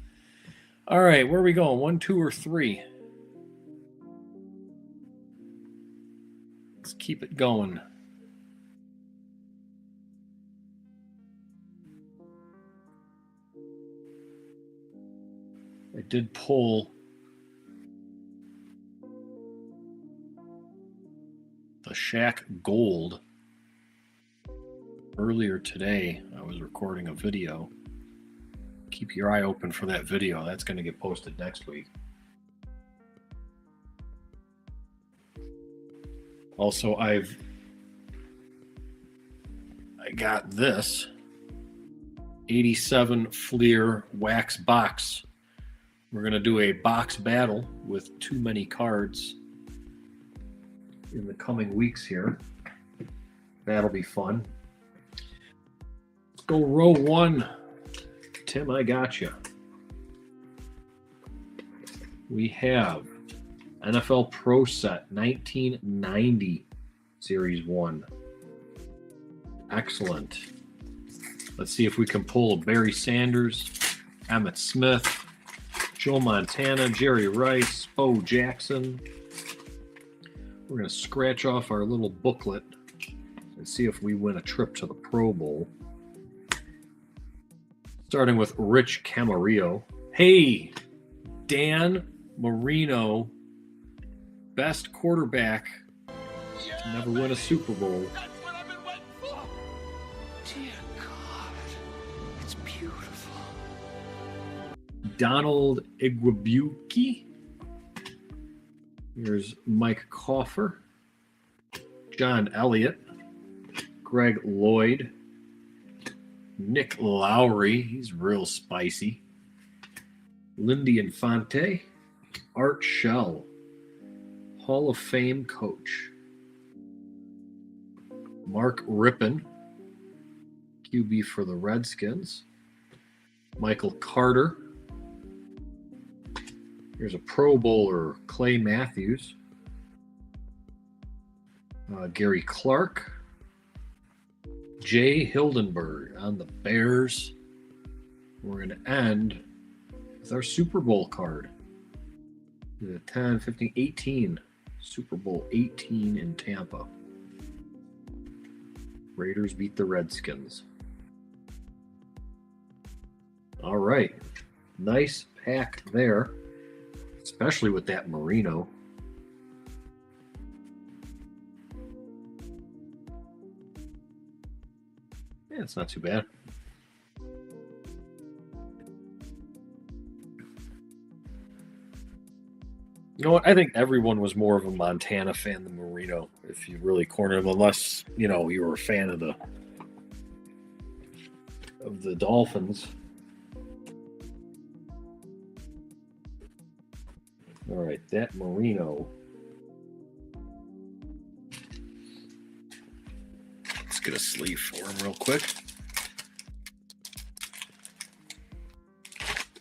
All right, where are we going? 1, 2, or 3? Let's keep it going. I did pull the Shaq Gold earlier today. I was recording a video. Keep your eye open for that video. That's going to get posted next week. Also, I got this 87 Fleer wax box. We're going to do a box battle with too many cards in the coming weeks here. That'll be fun. Let's go row 1. Tim, I got you. We have NFL Pro Set 1990 Series 1. Excellent. Let's see if we can pull a Barry Sanders, Emmitt Smith, Joe Montana, Jerry Rice, Bo Jackson. We're going to scratch off our little booklet and see if we win a trip to the Pro Bowl. Starting with Rich Camarillo. Hey, Dan Marino, best quarterback to never win a Super Bowl. That's what I've been waiting for. Dear God, it's beautiful. Donald Iguabuki. Here's Mike Coffer, John Elliott, Greg Lloyd, Nick Lowry, he's real spicy, Lindy Infante, Art Shell, Hall of Fame coach, Mark Rippin, QB for the Redskins. Michael Carter. Here's a Pro Bowler, Clay Matthews. Gary Clark. Jay Hildenberg on the Bears. We're going to end with our Super Bowl card. 10, 15, 18. Super Bowl 18 in Tampa. Raiders beat the Redskins. All right. Nice pack there, especially with that merino. Yeah, it's not too bad. You know what? I think everyone was more of a Montana fan than Marino, if you really corner him, unless, you know, you were a fan of the Dolphins. All right, that Marino. Let's get a sleeve for him real quick.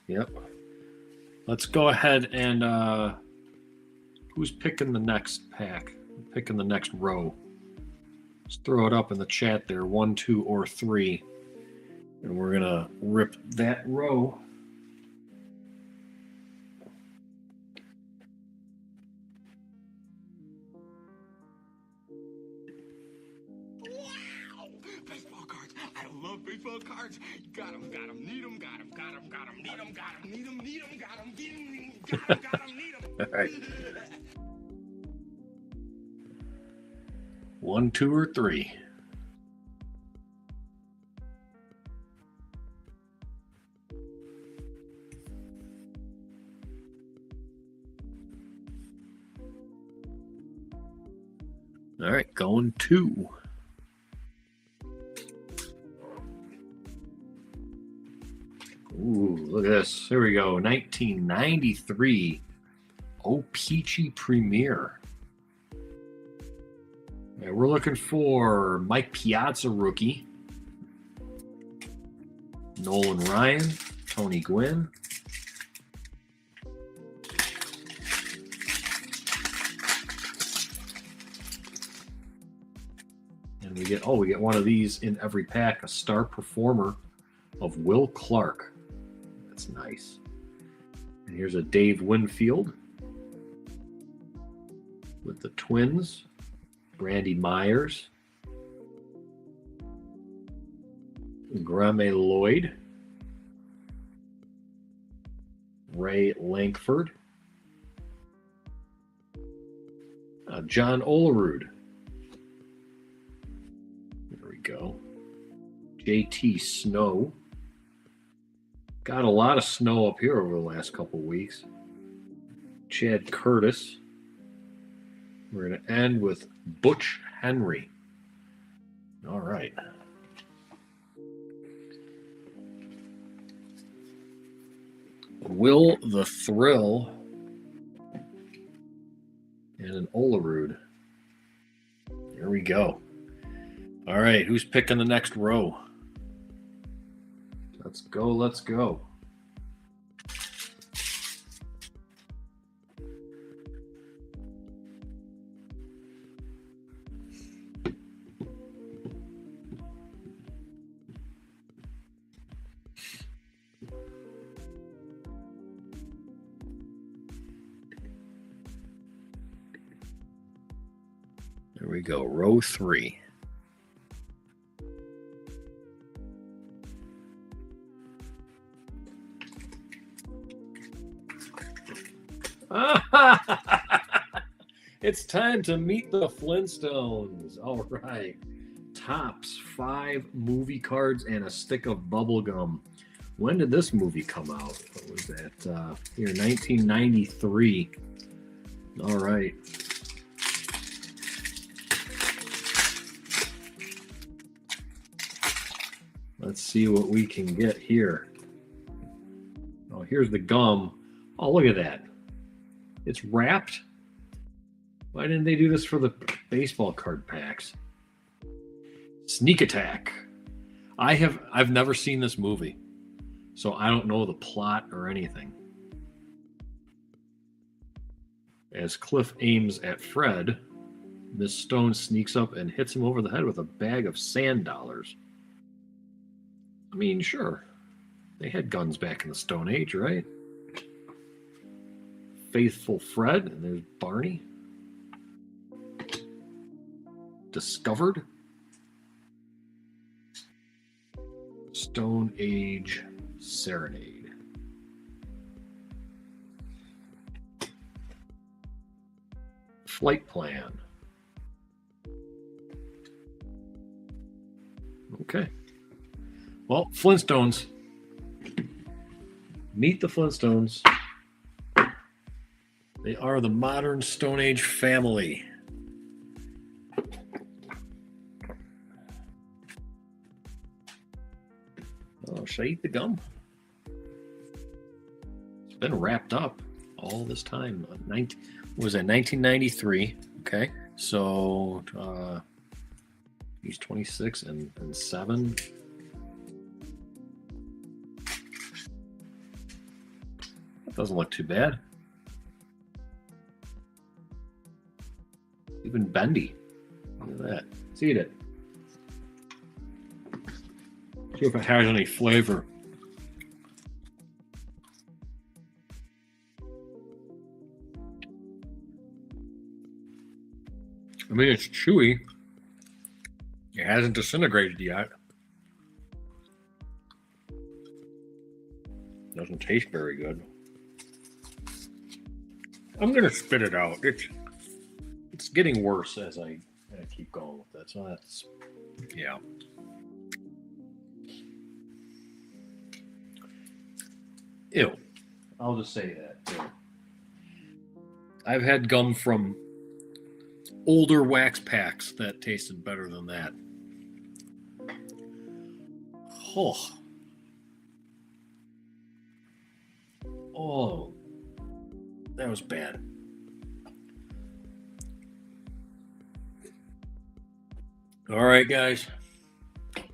Yep. Let's go ahead and who's picking the next pack? Picking the next row. Just throw it up in the chat there, 1, 2, or 3. And we're gonna rip that row. Wow! Baseball cards. I love baseball cards. Got 'em, need 'em, got 'em, need 'em, need 'em, need 'em, got 'em, got 'em, need 'em. All right. 1, 2, or 3. All right, going 2. Ooh, look at this. Here we go. 1993 O-Peachy Premier. Yeah, we're looking for Mike Piazza rookie. Nolan Ryan, Tony Gwynn. And we get one of these in every pack, a star performer of Will Clark. That's nice. And here's a Dave Winfield with the Twins. Randy Myers. Grame Lloyd. Ray Lankford. John Olerud. There we go. JT Snow. Got a lot of snow up here over the last couple weeks. Chad Curtis. We're going to end with Butch Henry. All right. Will the Thrill and an Olerud. Here we go. All right, who's picking the next row? Let's go, let's go. There we go, row 3. It's time to meet the Flintstones. All right. Topps 5 movie cards and a stick of bubble gum. When did this movie come out? What was that? Here, 1993. All right. Let's see what we can get here. Oh, here's the gum. Oh, look at that. It's wrapped. Why didn't they do this for the baseball card packs? Sneak Attack. I've never seen this movie, so I don't know the plot or anything. As Cliff aims at Fred, Miss Stone sneaks up and hits him over the head with a bag of sand dollars. I mean, sure. They had guns back in the Stone Age, right? Faithful Fred, and there's Barney. Discovered. Stone Age Serenade. Flight Plan. Okay. Well, Flintstones. Meet the Flintstones. They are the modern Stone Age family. Oh, should I eat the gum? It's been wrapped up all this time. What was that, 1993? Okay. So he's 26 and 7. That doesn't look too bad. Even bendy. Look at that. Let's eat it. See if it has any flavor. I mean, it's chewy. It hasn't disintegrated yet. Doesn't taste very good. I'm gonna spit it out. It's getting worse as I keep going with that. So that's, yeah. Ew. I'll just say that. Ew. I've had gum from older wax packs that tasted better than that. Oh. Oh. That was bad. All right, guys. Let's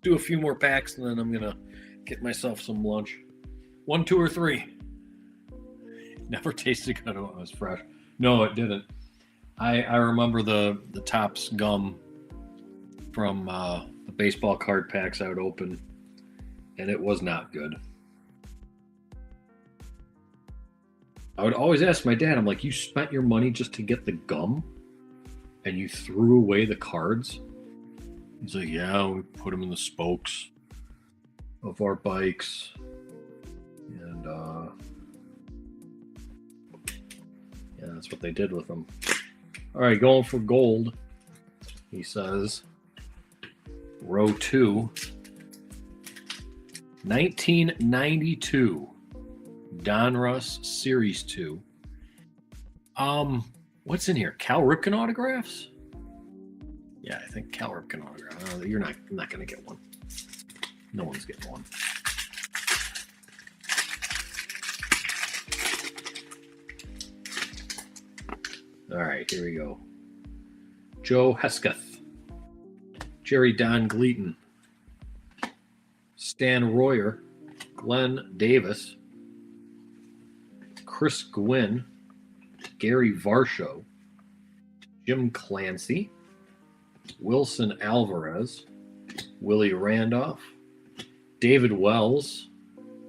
do a few more packs and then I'm going to get myself some lunch. 1, 2, or 3. Never tasted good when it was fresh. No, it didn't. I remember the Topps gum from the baseball card packs I would open, and it was not good. I would always ask my dad, I'm like, you spent your money just to get the gum and you threw away the cards? He's like, yeah, we put them in the spokes of our bikes. And yeah, that's what they did with them. All right, going for gold. He says, row 2, 1992. Donruss Series 2. What's in here? Cal Ripken autographs? Yeah, I think Cal Ripken autographs. You're not going to get one. No one's getting one. All right, here we go. Joe Hesketh, Jerry Don Gleaton, Stan Royer, Glenn Davis, Chris Gwynn, Gary Varsho, Jim Clancy, Wilson Alvarez, Willie Randolph, David Wells.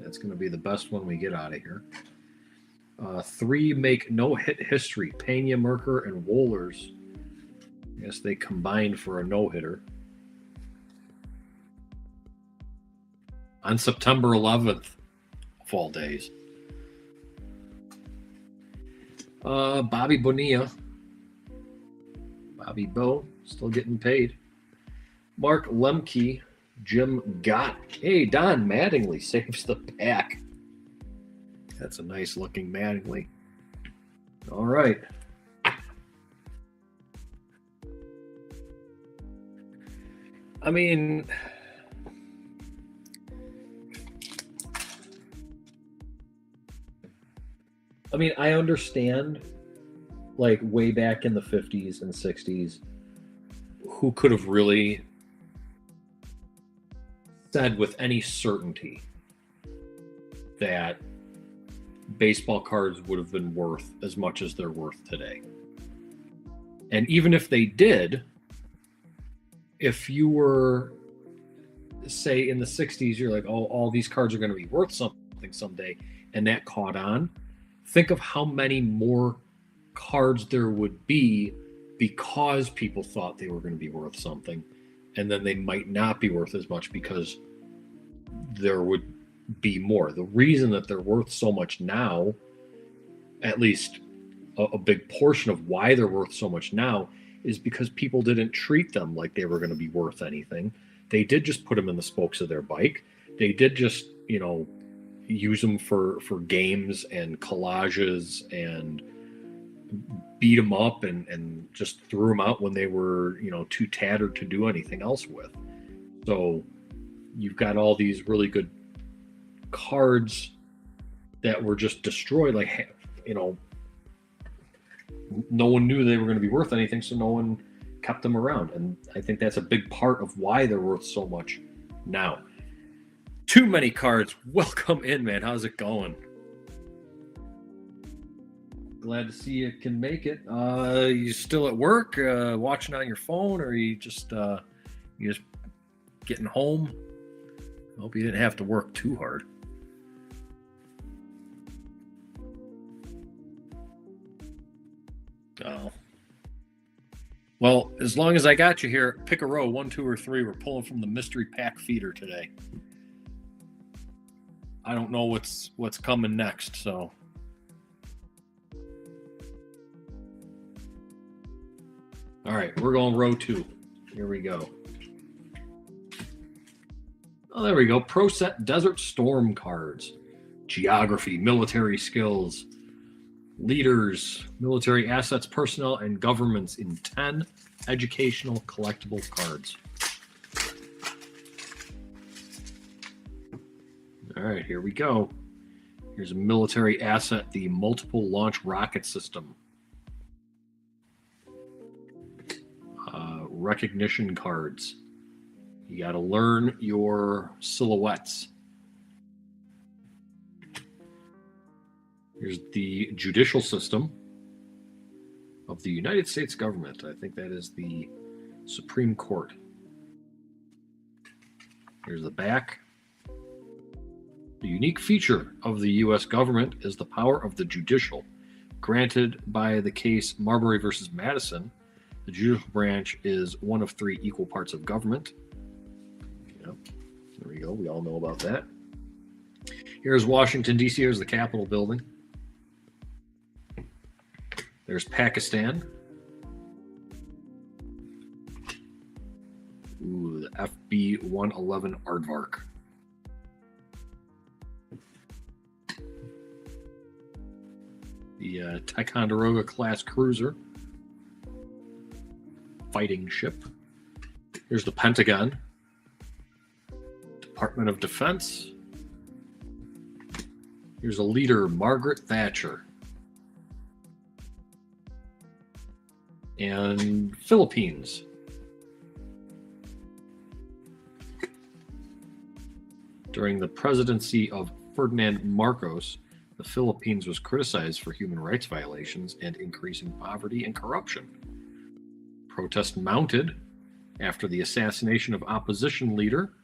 That's going to be the best one we get out of here. 3 make no-hit history. Pena, Merker, and Wohlers. I guess they combined for a no-hitter. On September 11th, of all days. Bobby Bonilla. Bobby Bo, still getting paid. Mark Lemke, Jim Gott. Hey, Don Mattingly saves the pack. That's a nice looking Mattingly. All right. I mean, I understand, like, way back in the 50s and 60s, who could have really said with any certainty that baseball cards would have been worth as much as they're worth today? And even if they did, if you were, say, in the 60s, you're like, oh, all these cards are going to be worth something someday, and that caught on, think of how many more cards there would be because people thought they were going to be worth something, and then they might not be worth as much because there would be more. The reason that they're worth so much now, at least a big portion of why they're worth so much now, is because people didn't treat them like they were going to be worth anything. They did just put them in the spokes of their bike. They did just, use them for games and collages and beat them up and just threw them out when they were, too tattered to do anything else with. So you've got all these really good cards that were just destroyed. Like, no one knew they were going to be worth anything, so no one kept them around. And I think that's a big part of why they're worth so much now. Too many cards. Welcome in, man. How's it going? Glad to see you can make it. You still at work, watching on your phone, or you just getting home? I hope you didn't have to work too hard. Oh. Well, as long as I got you here, pick a row, 1, 2, or 3. We're pulling from the Mystery Pack Feeder today. I don't know what's coming next, so. All right, we're going row 2. Here we go. Oh, there we go. Pro Set Desert Storm cards. Geography, military skills, leaders, military assets, personnel, and governments in 10 educational collectible cards. All right, here we go. Here's a military asset, the multiple launch rocket system. Recognition cards. You got to learn your silhouettes. Here's the judicial system of the United States government. I think that is the Supreme Court. Here's the back. The unique feature of the U.S. government is the power of the judicial. Granted by the case Marbury versus Madison, the judicial branch is one of 3 equal parts of government. Yep. There we go. We all know about that. Here's Washington, D.C. Here's the Capitol building. There's Pakistan. Ooh, the FB-111 Aardvark. The Ticonderoga class cruiser. Fighting ship. Here's the Pentagon. Department of Defense. Here's a leader, Margaret Thatcher. And Philippines. During the presidency of Ferdinand Marcos, the Philippines was criticized for human rights violations and increasing poverty and corruption. Protests mounted after the assassination of opposition leader.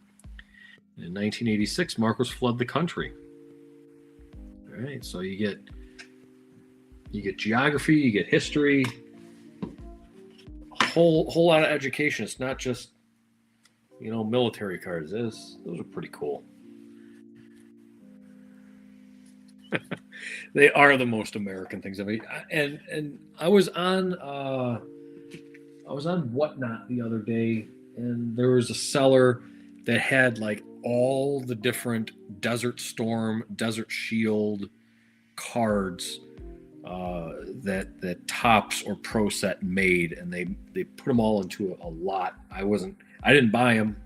In 1986, Marcos fled the country. All right, so you get geography, you get history, a whole lot of education. It's not just military cards. Those are pretty cool. They are the most American things. I mean, and I was on Whatnot the other day, and there was a seller that had like all the different Desert Storm, Desert Shield cards that Topps or Pro Set made, and they put them all into a lot. I didn't buy them.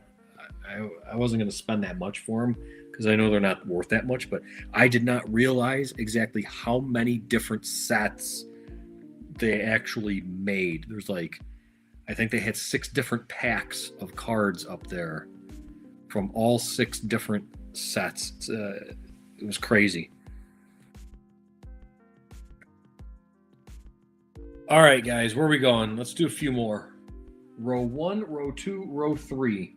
I wasn't going to spend that much for them because I know they're not worth that much, but I did not realize exactly how many different sets they actually made. There's like, I think they had 6 different packs of cards up there from all 6 different sets. It was crazy. All right, guys, where are we going? Let's do a few more. Row 1, row 2, row 3.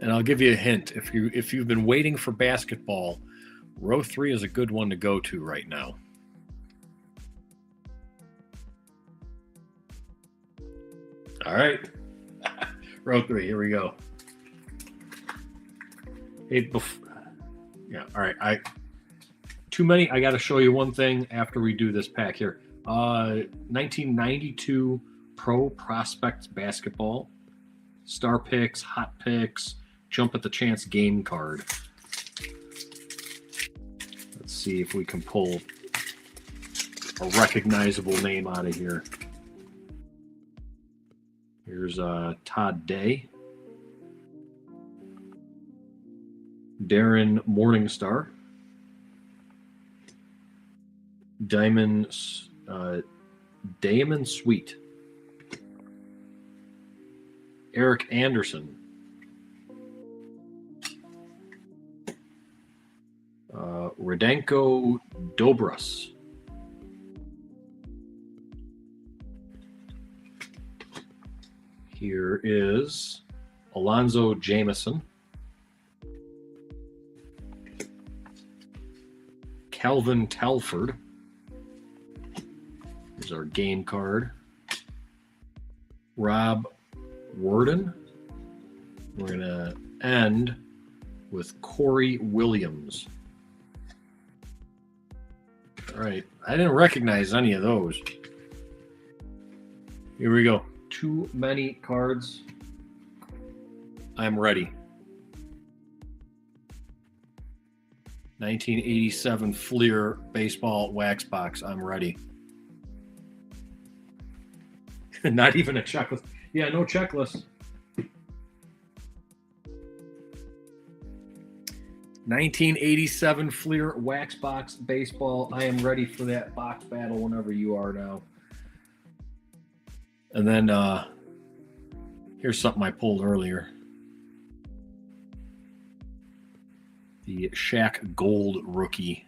And I'll give you a hint. If you've been waiting for basketball, row 3 is a good one to go to right now. All right. Row 3, here we go. Hey, yeah, all right. Too many. I got to show you one thing after we do this pack here. 1992 Pro Prospects Basketball. Star Picks, Hot Picks, Jump at the Chance game card. Let's see if we can pull a recognizable name out of here. Here's Todd Day. Darren Morningstar. Damon Sweet. Eric Anderson. Radenko Dobras. Here is Alonzo Jameson. Calvin Telford. Here's our game card. Rob Worden. We're going to end with Corey Williams. All right. I didn't recognize any of those. Here we go. Too many cards. I'm ready. 1987 Fleer baseball wax box. I'm ready. Not even a checklist. Yeah, no checklist. 1987 Fleer wax box baseball. I am ready for that box battle whenever you are now. And then here's something I pulled earlier. The Shaq Gold rookie.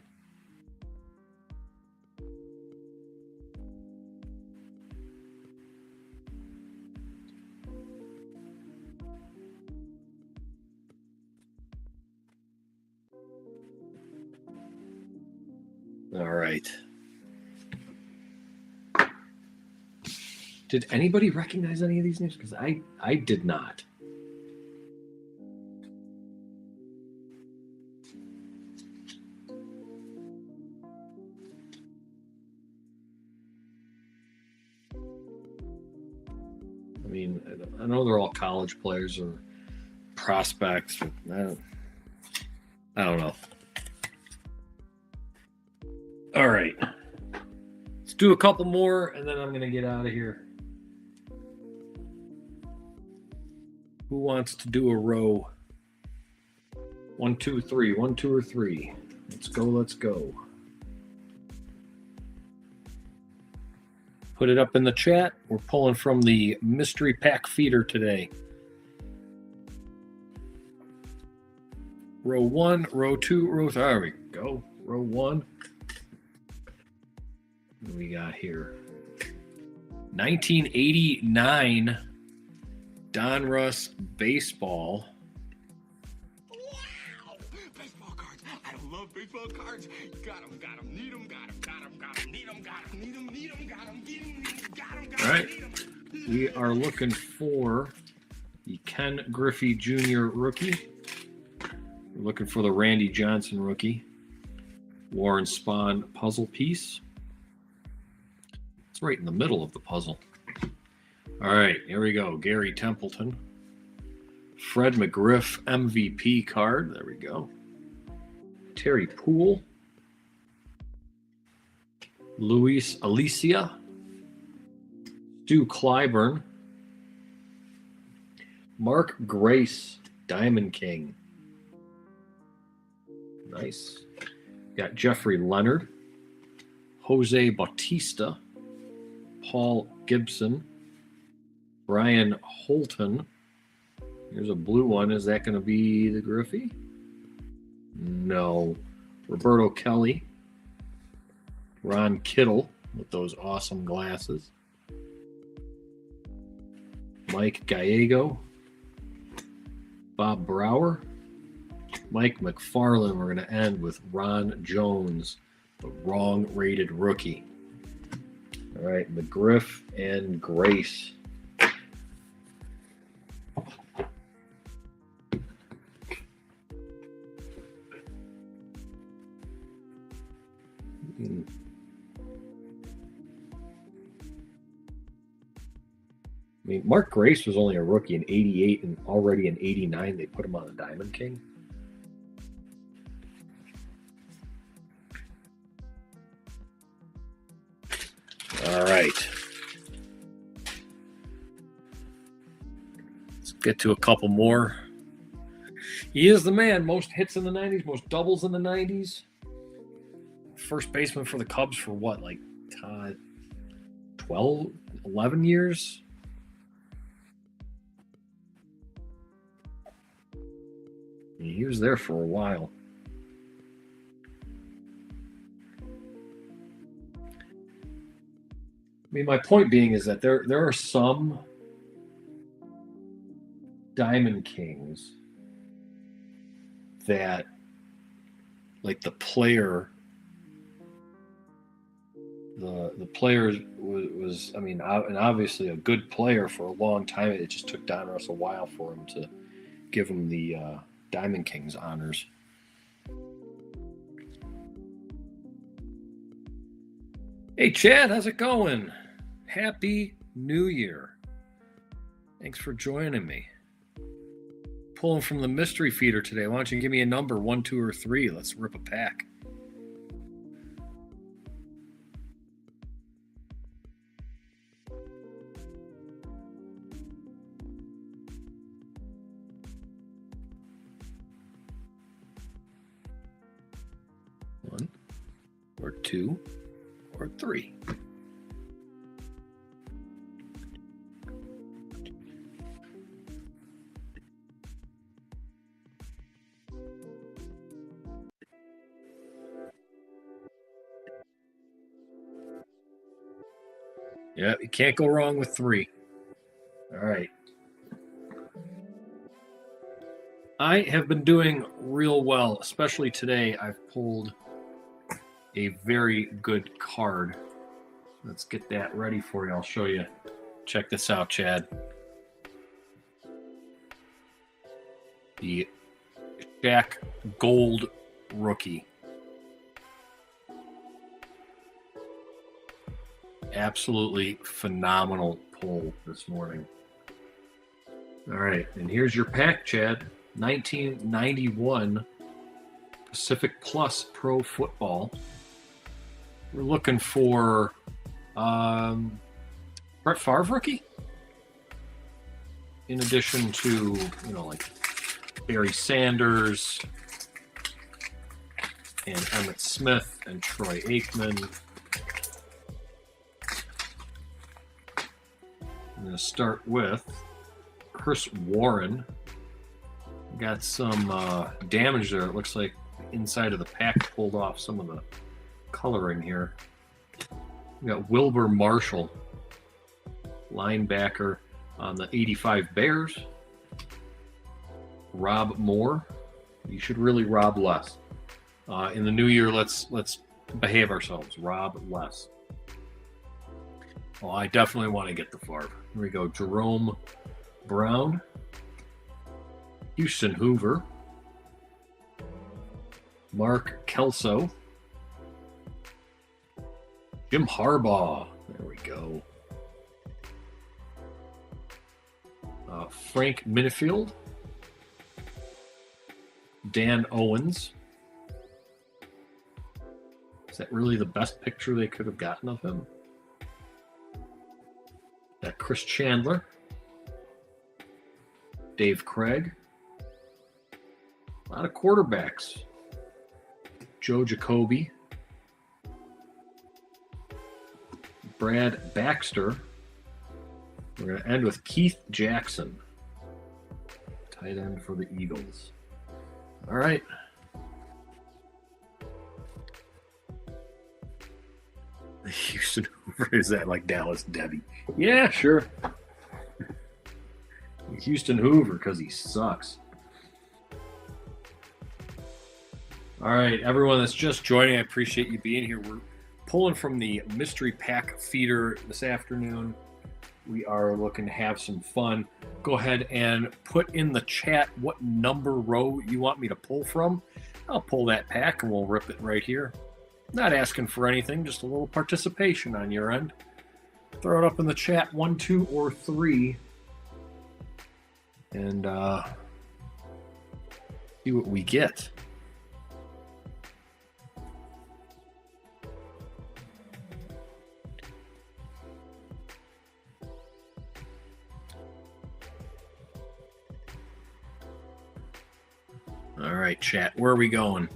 All right. Did anybody recognize any of these names? Because I did not. I mean, I know they're all college players or prospects. But I don't know. All right. Let's do a couple more, and then I'm going to get out of here. Who wants to do a row? 1, 2, 3. 1, 2, or 3. Let's go. Let's go. Put it up in the chat. We're pulling from the Mystery Pack Feeder today. Row 1, row 2, row 3. There we go. Row 1. What do we got here? 1989 Donruss baseball. Wow! Baseball cards. I love baseball cards. Got them, need them, got them, need them, got them, need them, got them, got them, All right. We are looking for the Ken Griffey Jr. rookie. We're looking for the Randy Johnson rookie. Warren Spahn puzzle piece. It's right in the middle of the puzzle. All right, here we go. Gary Templeton. Fred McGriff MVP card. There we go. Terry Poole. Luis Alicia. Stu Clyburn. Mark Grace, Diamond King. Nice. Got Jeffrey Leonard. Jose Bautista, Paul Gibson, Brian Holton. Here's a blue one. Is that going to be the Griffey? No. Roberto Kelly, Ron Kittle with those awesome glasses, Mike Gallego, Bob Brower, Mike McFarland. We're going to end with Ron Jones, the wrong rated rookie. All right, McGriff and Grace. I mean, Mark Grace was only a rookie in 88, and already in 89 they put him on the Diamond King. All right. Let's get to a couple more. He is the man. Most hits in the 90s, most doubles in the 90s. First baseman for the Cubs for what, like 12, 11 years? He was there for a while. I mean, my point being is that there are some Diamond Kings that, like, the player was I mean, and obviously a good player for a long time. It just took Donruss a while for him to give him the Diamond Kings honors. Hey, Chad, how's it going? Happy New Year. Thanks for joining me. Pulling from the mystery feeder today. Why don't you give me a number, 1, 2, or 3? Let's rip a pack. One, or 2, or 3. Yeah, you can't go wrong with 3. All right. I have been doing real well, especially today. I've pulled a very good card. Let's get that ready for you. I'll show you. Check this out, Chad. The Shaq Gold rookie. Absolutely phenomenal pull this morning. All right, and here's your pack, Chad. 1991 Pacific Plus Pro Football. We're looking for Brett Favre rookie. In addition to, like Barry Sanders and Emmitt Smith and Troy Aikman. I'm going to start with Chris Warren. Got some damage there. It looks like the inside of the pack pulled off some of the coloring here. We got Wilbur Marshall, linebacker on the 85 Bears. Rob Moore. You should really rob less. In the new year, let's behave ourselves. Rob less. Well, I definitely want to get the Favre. Here we go. Jerome Brown, Houston Hoover, Mark Kelso, Jim Harbaugh. There we go. Frank Minifield, Dan Owens. Is that really the best picture they could have gotten of him? Got Chris Chandler, Dave Craig, a lot of quarterbacks. Joe Jacoby, Brad Baxter. We're going to end with Keith Jackson, tight end for the Eagles. All right. Houston Hoover, is that like Dallas Debbie? Yeah, sure. Houston Hoover, because he sucks. All right, everyone that's just joining, I appreciate you being here. We're pulling from the Mystery Pack Feeder this afternoon. We are looking to have some fun. Go ahead and put in the chat what number row you want me to pull from. I'll pull that pack and we'll rip it right here. Not asking for anything, just a little participation on your end. Throw it up in the chat, 1, 2, or 3. And see what we get. All right, chat, where are we going?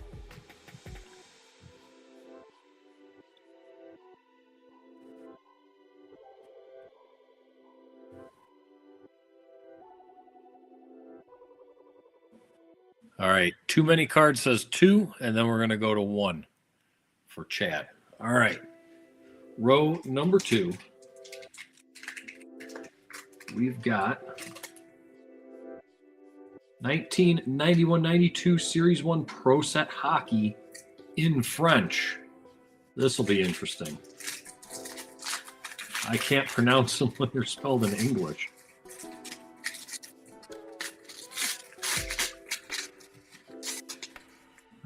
All right, too many cards says 2, and then we're going to go to 1 for chat. All right, row number 2. We've got 1991-92 Series 1 Pro Set Hockey in French. This will be interesting. I can't pronounce them when they're spelled in English.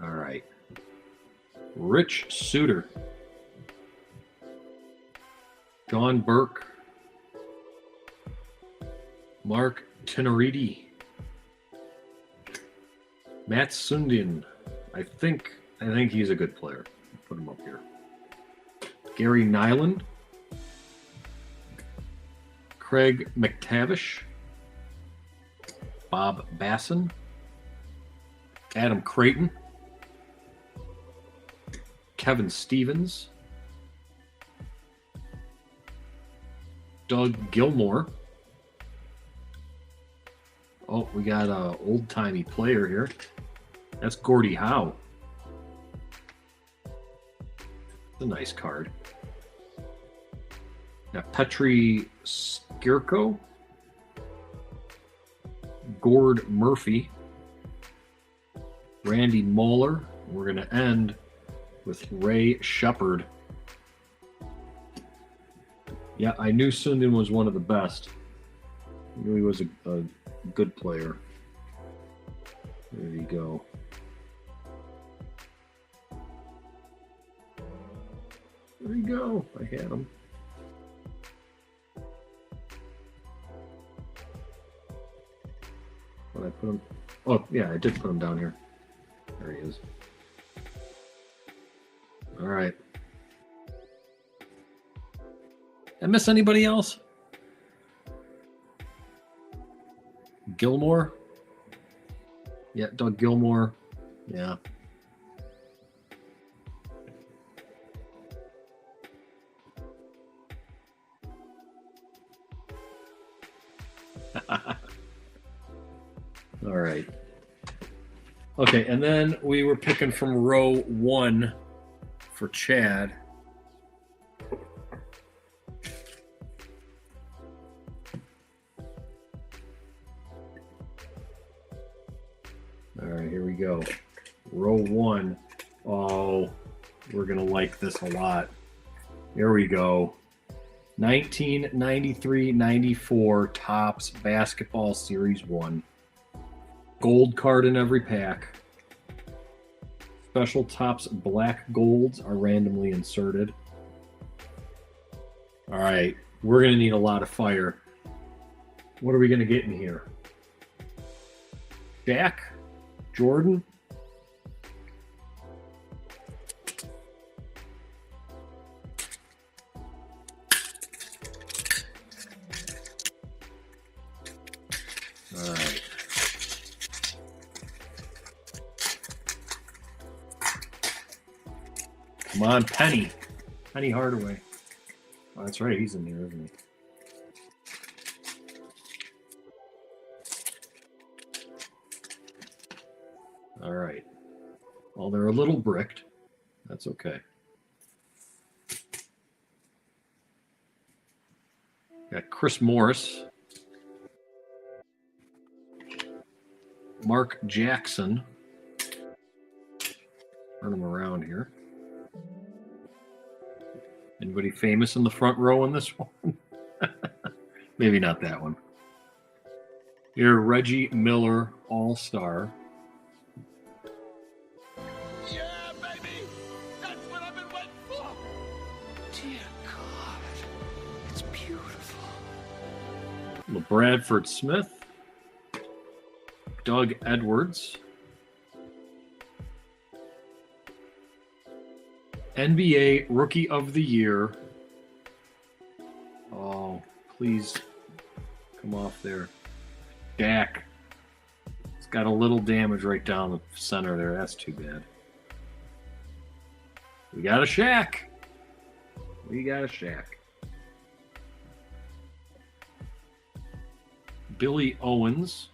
All right. Rich Suter. John Burke. Mark Tenoriti. Matt Sundin. I think he's a good player. Put him up here. Gary Nyland. Craig McTavish. Bob Basson. Adam Creighton. Kevin Stevens. Doug Gilmore. Oh, we got an old-timey player here. That's Gordie Howe. It's a nice card. Now, Petri Skirko. Gord Murphy. Randy Moeller. We're going to end with Ray Shepard. Yeah, I knew Sundin was one of the best. I knew he was a good player. There you go. There you go. I had him. When I put him. Oh, yeah, I did put him down here. There he is. All right. Did I miss anybody else? Gilmore? Yeah, Doug Gilmore. Yeah. All right. Okay, and then we were picking from row 1 for Chad. All right, here we go. Row 1. Oh, we're going to like this a lot. Here we go. 1993-94 Topps Basketball Series 1. Gold card in every pack. Special Topps black golds are randomly inserted. All right, we're going to need a lot of fire. What are we going to get in here? Shaq? Jordan? All right. Come on, Penny. Penny Hardaway. Oh, that's right. He's in here, isn't he? All right. Well, they're a little bricked. That's okay. Got Chris Morris, Mark Jackson. Run them around here. Anybody famous in the front row in this one? Maybe not that one. Here, Reggie Miller, All-Star. Yeah, baby! That's what I've been waiting for! Dear God, it's beautiful. LeBradford Smith, Doug Edwards, NBA Rookie of the Year. Oh, please come off there. Dak. It's got a little damage right down the center there. That's too bad. We got a Shaq. We got a Shaq. Billy Owens.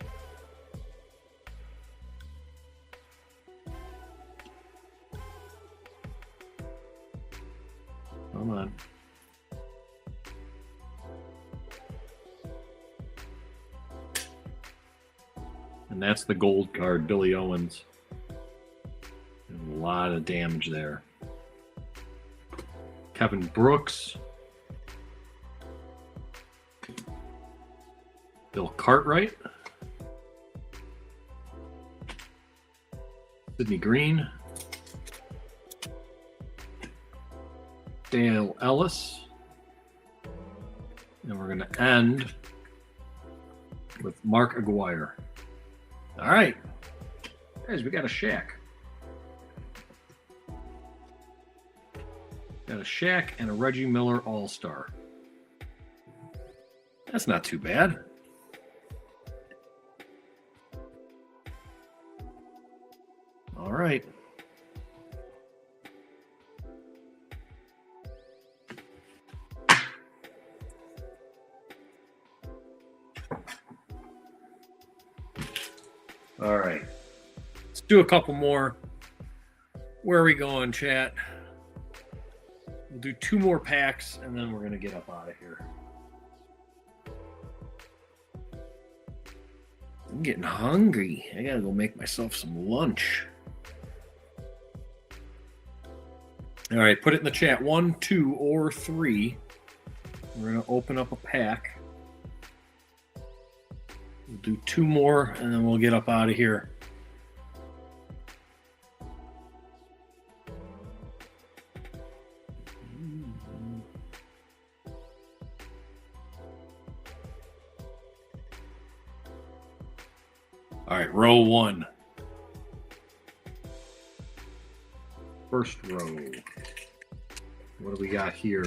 Come on. And that's the gold card, Billy Owens. A lot of damage there. Kevin Brooks. Bill Cartwright. Sidney Green. Dale Ellis. And we're going to end with Mark Aguirre. All right. Guys, we got a Shaq. Got a Shaq and a Reggie Miller All-Star. That's not too bad. All right. All right. Let's do a couple more. Where are we going, chat? We'll do 2 more packs, and then we're going to get up out of here. I'm getting hungry. I got to go make myself some lunch. All right, put it in the chat. 1, 2, or 3. We're going to open up a pack. We'll do 2 more, and then we'll get up out of here. All right, row 1. First row. What do we got here?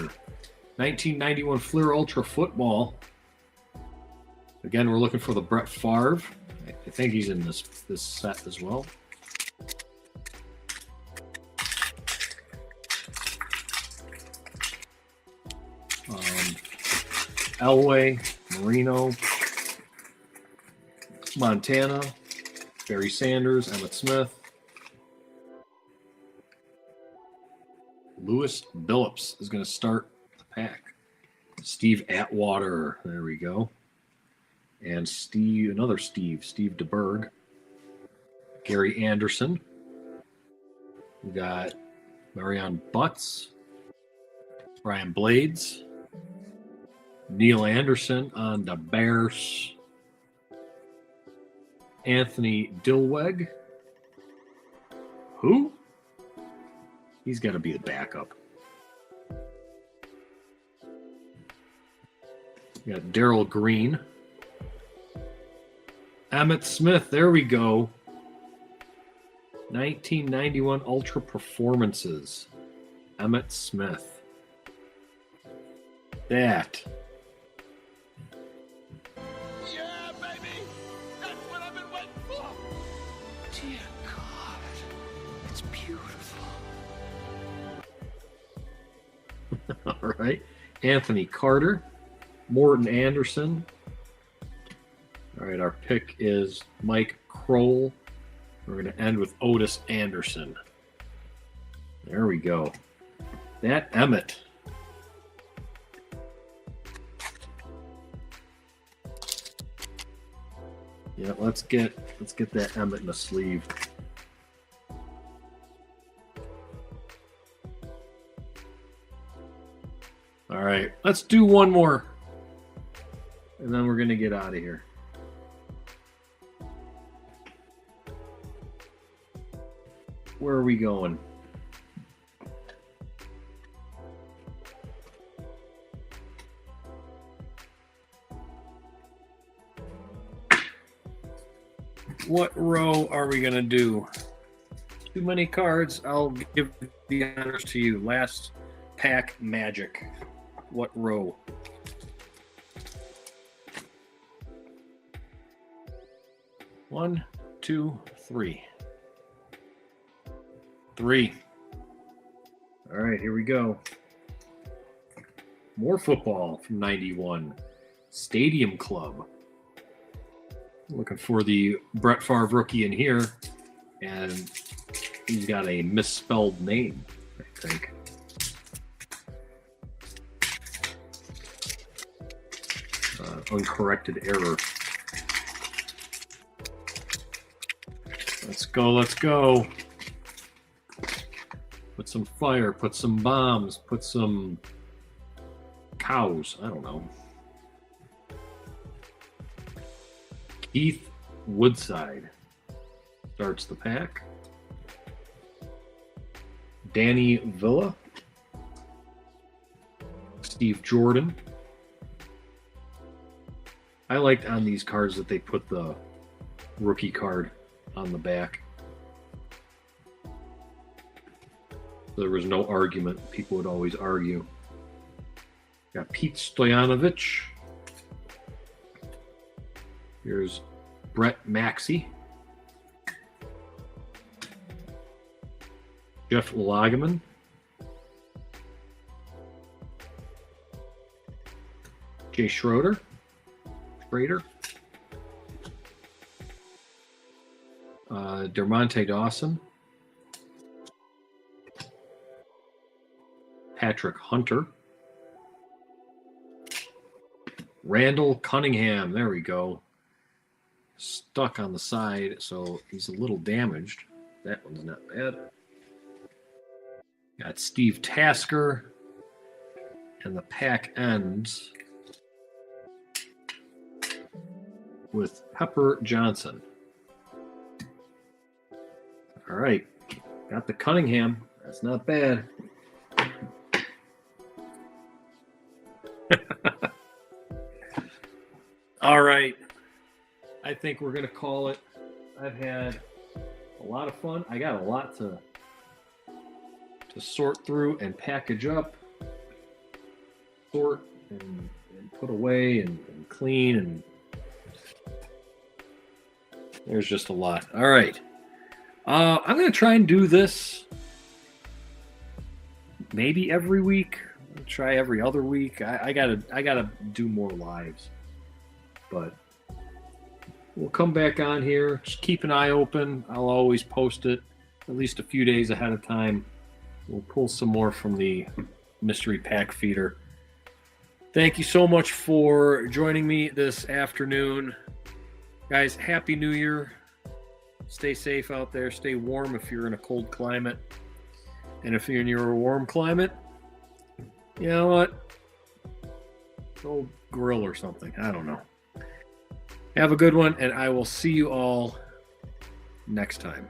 1991 Fleer Ultra Football. Again, we're looking for the Brett Favre. I think he's in this set as well. Elway, Marino, Montana, Barry Sanders, Emmett Smith, Lewis Billups is going to start the pack. Steve Atwater, there we go. And Steve DeBerg. Gary Anderson. We got Marion Butts, Brian Blades, Neil Anderson on the Bears, Anthony Dilweg. Who? He's got to be the backup. We got Darryl Green. Emmett Smith, there we go. 1991 Ultra Performances. Emmett Smith. That. Yeah, baby! That's what I've been waiting for! Dear God, it's beautiful. All right. Anthony Carter, Morton Anderson. All right, our pick is Mike Kroll. We're going to end with Otis Anderson. There we go. That Emmett. Yeah, let's get that Emmett in a sleeve. All right, let's do one more, and then we're gonna get out of here. Where are we going? What row are we gonna do? Too many cards. I'll give the honors to you. Last pack magic. What row? One, two, three. Three. All right, here we go. More football from 91. Stadium Club. Looking for the Brett Favre rookie in here, and he's got a misspelled name, I think. Uncorrected error. Let's go, let's go. Put some fire, put some bombs, put some cows. I don't know. Keith Woodside starts the pack. Danny Villa. Steve Jordan. I liked on these cards that they put the rookie card on the back. There was no argument. People would always argue. Got Pete Stoyanovich. Here's Brett Maxey. Jeff Lageman. Jay Schroeder. Dermonte Dawson. Patrick Hunter. Randall Cunningham. There we go. Stuck on the side, so he's a little damaged. That one's not bad. Got Steve Tasker. And the pack ends with Pepper Johnson. All right. Got the Cunningham. That's not bad. All right. I think we're going to call it. I've had a lot of fun. I got a lot to sort through and package up, sort and put away and clean, and there's just a lot. All right. I'm going to try and do this maybe every week. I'll try every other week. I gotta do more lives, but we'll come back on here. Just keep an eye open. I'll always post it at least a few days ahead of time. We'll pull some more from the Mystery Pack Feeder. Thank you so much for joining me this afternoon. Guys, Happy New Year. Stay safe out there. Stay warm if you're in a cold climate. And if you're in your warm climate, you know what? Go grill or something. I don't know. Have a good one, and I will see you all next time.